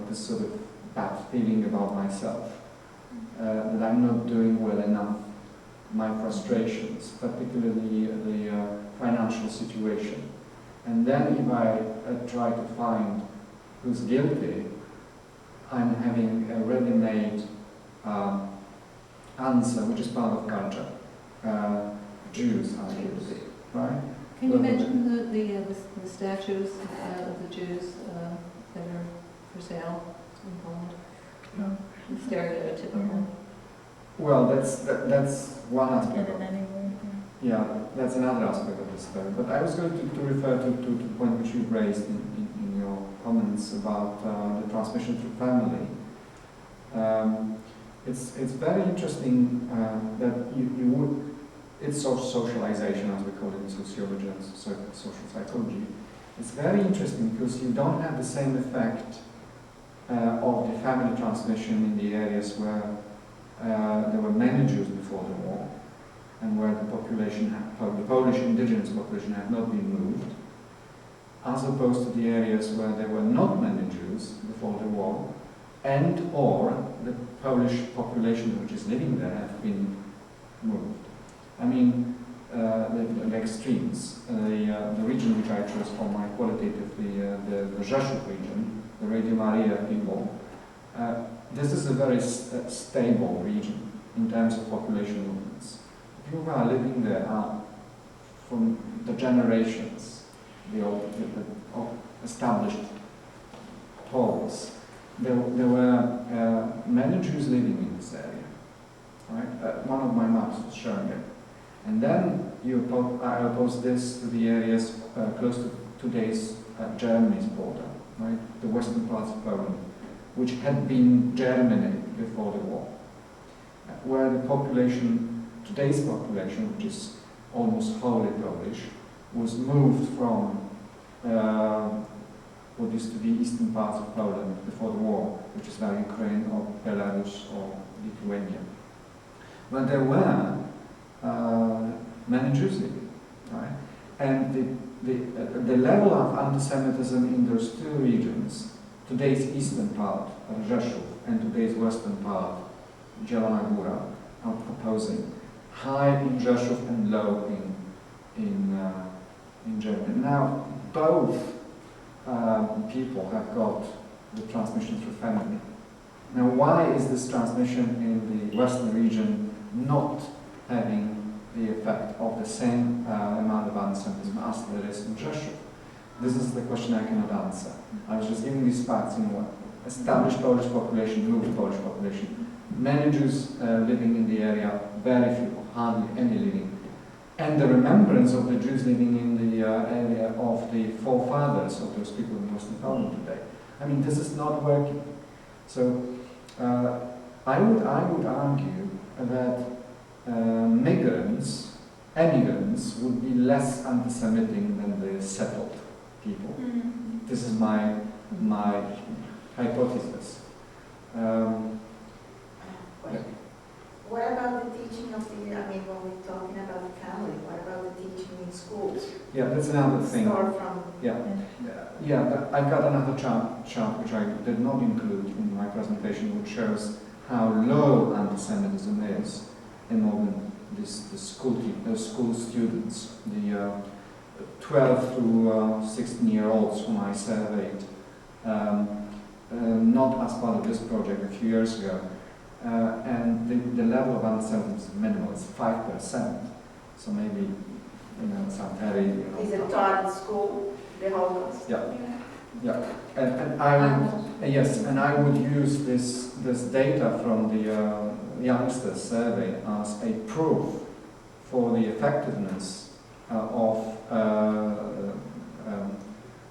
this sort of bad feeling about myself, that I'm not doing well enough, my frustrations, particularly the financial situation. And then if I try to find who's guilty, I'm having a ready-made answer, which is part of culture. Jews are guilty, right?
Can you mention the statues of the Jews that are for sale in Poland? The stereotypical.
Well, that's one aspect of it. Yeah, that's another aspect of the story. But I was going to refer to the point which you raised in your comments about the transmission through family. It's very interesting that you would, it's socialization, as we call it in sociology and social psychology. It's very interesting because you don't have the same effect of the family transmission in the areas where there were many Jews before the war, and where the population, the Polish indigenous population had not been moved, as opposed to the areas where there were not many Jews before the war, and or the Polish population which is living there have been moved. I mean, the extremes. The region which I chose for my qualitatively, the Rzeszów region, the Radio Maria people, this is a very stable region in terms of population movements. People who are living there are from the generations, the established Poles. There were many Jews living in this area, right? One of my maps was showing it. And then I oppose this to the areas close to today's Germany's border, right? The western parts of Poland, which had been Germany before the war, where the population, today's population, which is almost wholly Polish, was moved from what used to be eastern parts of Poland before the war, which is now Ukraine or Belarus or Lithuania. But there were many Jews living, right? And the level of anti-Semitism in those two regions, today's eastern part, Rzeszów, and today's western part, Zielona Góra, are opposing. High in Rzeszów and low in Germany. Now, both people have got the transmission through family. Now, why is this transmission in the western region not having the effect of the same amount of anti-Semitism as there is in Rzeszów? This is the question I cannot answer. I was just giving these facts, established Polish population, moved Polish population. Many Jews living in the area, very few, hardly any living. And the remembrance of the Jews living in the area of the forefathers of those people in Western Poland today. I mean, this is not working. So I would argue that emigrants would be less anti-Semitic than the settled people.
Mm-hmm.
This is my hypothesis.
What about the teaching of the, when we're talking about the family, what about the teaching in schools?
Yeah, that's another thing.
Start from...
Yeah, I've got another chart which I did not include in my presentation, which shows how low anti-Semitism is among the school students, the 12 to 16-year-olds whom I surveyed, not as part of this project a few years ago. And the level of anti-Semitism is minimal, it's 5%. So maybe, it's not very,
Is it taught in school, the Holocaust?
Yeah. And I would, yes, and I would use this data from the youngsters survey as a proof for the effectiveness of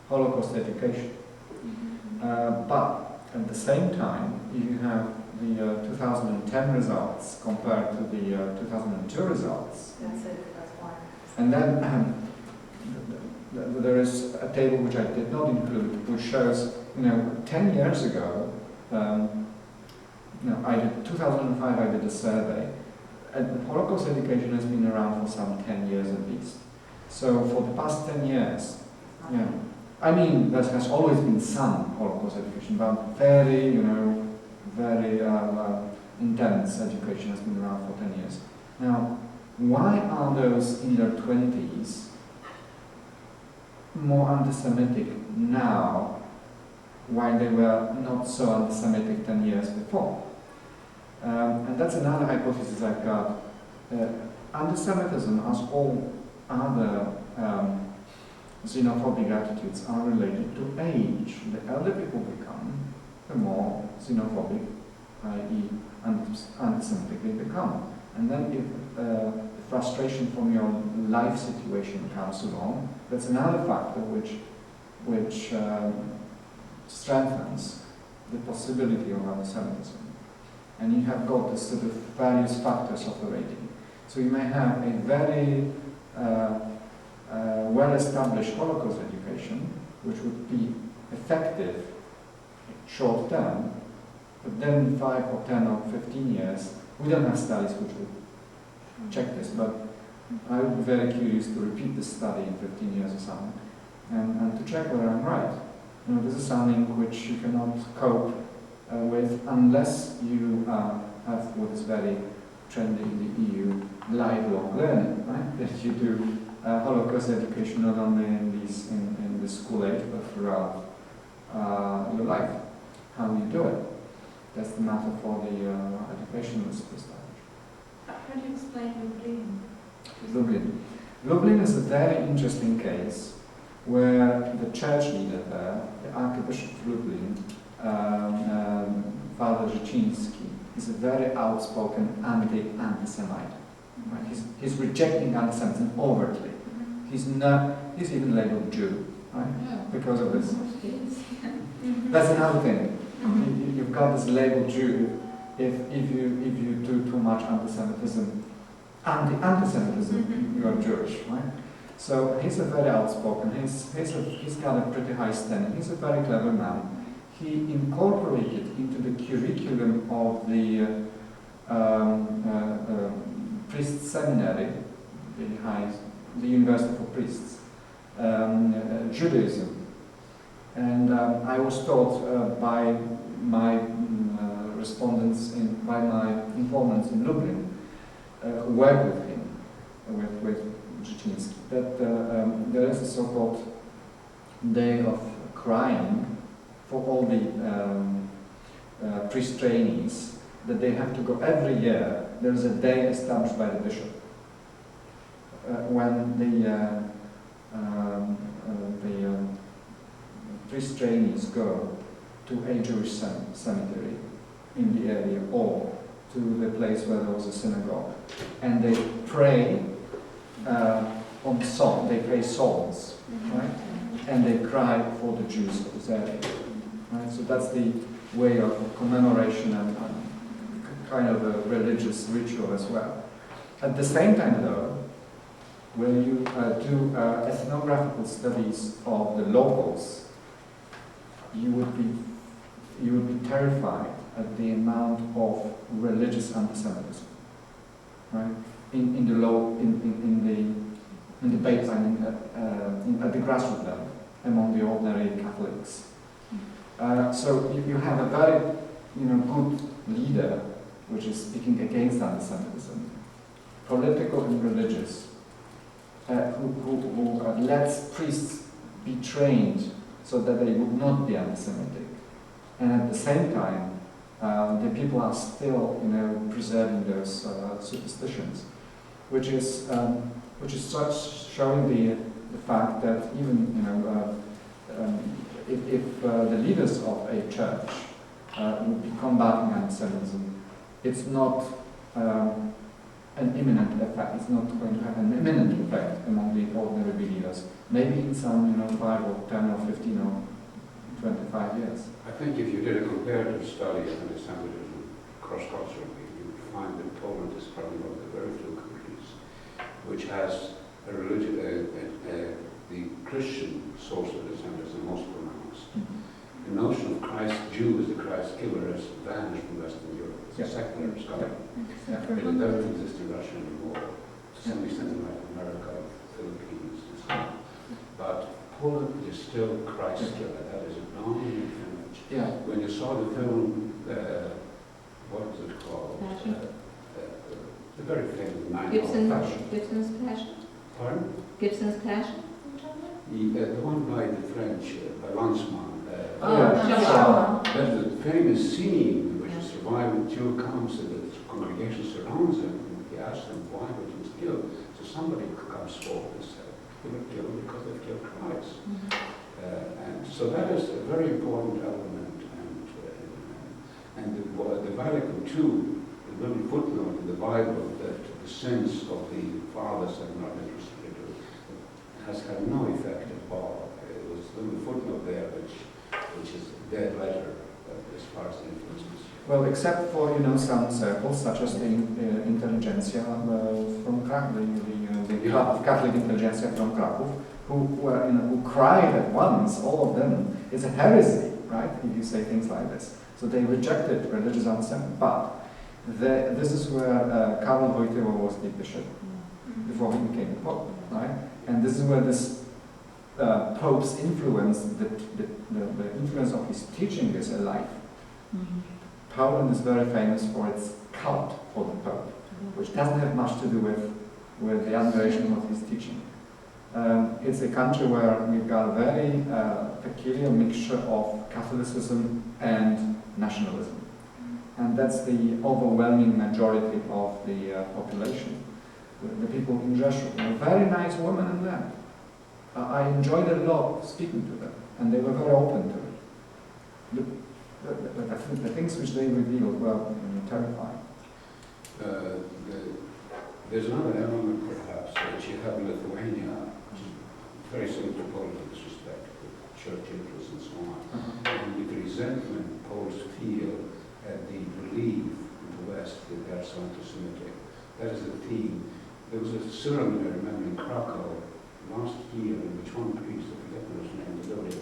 Holocaust education. But at the same time, you have the 2010 results compared to the 2002 results.
That's it, that's why.
And then there is a table which I did not include, which shows, 10 years ago, I did 2005. I did a survey, and Holocaust education has been around for some 10 years at least. So for the past 10 years, there has always been some Holocaust education, but very, very intense education has been around for 10 years. Now, why are those in their 20s more anti-Semitic now, while they were not so anti-Semitic 10 years before? And that's another hypothesis I've got. Anti-Semitism, as all other xenophobic attitudes, are related to age. The elder people become, the more xenophobic, i.e. anti-Semitic they become. And then if the frustration from your life situation comes along, that's another factor which strengthens the possibility of anti-Semitism. And you have got this sort of various factors operating. So you may have a very well-established Holocaust education, which would be effective short term, but then in 5 or 10 or 15 years, we don't have studies which would check this, but I would be very curious to repeat this study in 15 years or something, and to check whether I'm right. This is something which you cannot cope with unless you have what is very trendy in the EU, lifelong learning, right? That you do Holocaust education not only in the school age, but throughout your life. How you do it. That's the matter for the educationalists to establish.
How do you explain
Lublin. Lublin is a very interesting case where the church leader there, the Archbishop of Lublin, Father Rzeczyński, is a very outspoken anti-Semite. Right? He's rejecting anti-Semitism overtly. He's even labeled Jew, right? Because of this. That's another thing. You've got this label Jew. If you do too much anti-Semitism, anti-Semitism, you are Jewish, right? So he's a very outspoken, he's got a pretty high standing, he's a very clever man. He incorporated into the curriculum of the priest seminary, the University for Priests, Judaism. And I was taught by my respondents, by my informants in Lublin, who work with him, with Brzezinski, that there is a so-called day of crying for all the priest trainees, that they have to go every year. There is a day established by the bishop when the priest trainees go to a Jewish cemetery in the area or to the place where there was a synagogue, and they pray on song. They pray songs, right? And they cry for the Jews of this area. Right? So that's the way of commemoration and kind of a religious ritual as well. At the same time, though, when you do ethnographical studies of the locals, you would be terrified at the amount of religious anti-Semitism, right? In the baseline, at the grassroots level, among the ordinary Catholics. So you have a very, good leader, which is speaking against anti-Semitism, political and religious, who lets priests be trained so that they would not be anti-Semitic, and at the same time, the people are still, preserving those superstitions, which is showing the fact that even, if the leaders of a church would be combating anti-Semitism, it's not an imminent effect. It's not going to have an imminent effect among the ordinary believers. Maybe in some, 5 or 10 or 15 or 25 years.
I think if you did a comparative study of anti-Semitism cross-culturally, you would find that Poland is probably one of the very few countries which has a religion, the Christian source of anti-Semitism most pronounced. The notion of Christ Jew as the Christ killer has vanished from Western Europe. It's a secular scholar. It doesn't exist in Russia anymore. To some extent in Latin America, Philippines, and so on. But Poland is still Christ killer. That is a dominant image.
Yeah.
When you saw the film, what was it called? The very famous 9-hour Passion.
Gibson's Passion?
Pardon?
Gibson's Passion?
The one by the French, by Lanzmann. There's a famous scene in which a surviving Jew comes and the congregation surrounds him and he asks them why he was killed. So somebody comes forward and says, they were killed because they killed Christ. And so that is a very important element. And the Vatican II, the little footnote in the Bible that the sins of the fathers are not interested in, has had no effect at all. It was a little footnote there which is a dead letter as far as the influence is.
Well, except for some circles such as the intelligentsia from Krakow, the Catholic intelligentsia from Krakow, who cried at once, all of them. It's a heresy, right? If you say things like this. So they rejected religious anti-Semitism, but this is where Karol Wojtyła was the bishop before he became the pope, right? And this is where this Pope's influence, the influence of his teaching is alive. Poland is very famous for its cult for the Pope, which doesn't have much to do with the admiration of his teaching. It's a country where we've got a very peculiar mixture of Catholicism and nationalism. And that's the overwhelming majority of the population. The people in Rzeszów, very nice women and men. I enjoyed a lot speaking to them, and they were very open to it. The things which they revealed were terrifying.
There's another element, perhaps, that you have in Lithuania, which is very similar to Poland in this respect, with church interests and so on. And with the resentment Poles feel at the belief in the West that they're so anti-Semitic. That is a theme there was a ceremony, I remember, in Krakow last year, in which one priest, I forget his name, was a very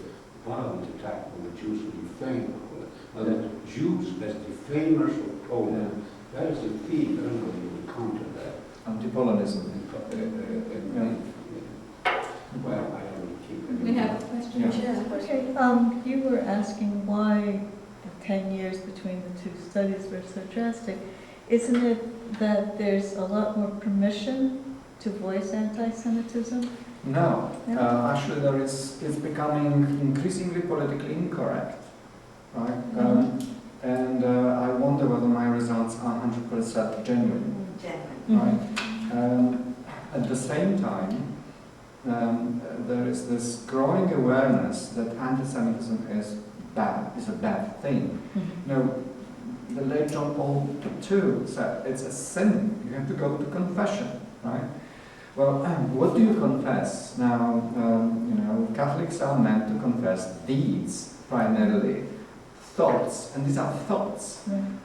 violent attack on the Jews who defamed Poland. Now, the Jews as defamers of Poland, that is a theme. I don't know if you would counter that.
Anti-Polonism.
Well, I don't keep.
We have a question.
Yeah.
She has a question.
Okay, you were asking why the 10 years between the two studies were so drastic. Isn't it that there's a lot more permission to voice anti-Semitism?
No,
No?
actually it's becoming increasingly politically incorrect, right? And I wonder whether my results are 100% genuine, right? At the same time, there is this growing awareness that anti-Semitism is a bad thing. No, the late John Paul II said it's a sin. You have to go to confession, right? Well, what do you confess? Now, Catholics are meant to confess deeds primarily, thoughts, and these are thoughts.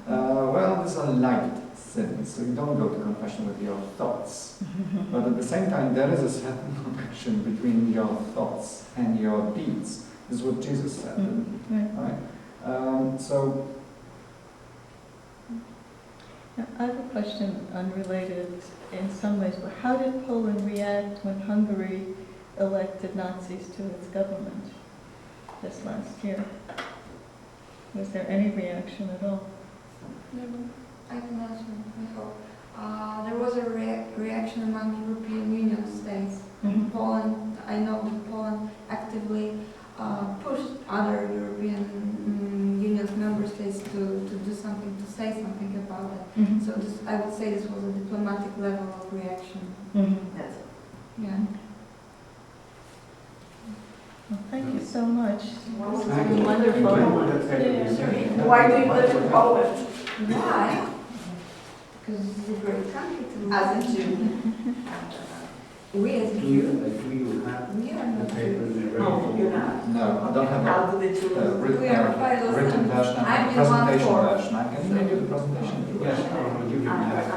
Well, these are light sins, so you don't go to confession with your thoughts. But at the same time, there is a certain connection between your thoughts and your deeds. This is what Jesus said, right? So.
I have a question unrelated in some ways, but how did Poland react when Hungary elected Nazis to its government this last year? Was there any reaction at all?
I can answer, I hope. There was a reaction among European Union states. Poland, I know that Poland actively pushed other European Union's member states to do something, to say something about it. So this, I would say this was a diplomatic level of reaction.
That's
Yeah.
Well, thank you so much.
Thank you.
Wonderful.
Why do you live in Poland?
Why? Because it's a great country to live
As a
in.
Jew?
We as
Do
Jews,
you have
we are
the
not
papers
Jews.
in ready
No,
for
you're not.
No, I don't have
How
a
do they choose?
written,
We are Philos
written
and
version, I have
I'm
a
in one
presentation
form.
version. I can give you the presentation.
Yes, I'll give you that.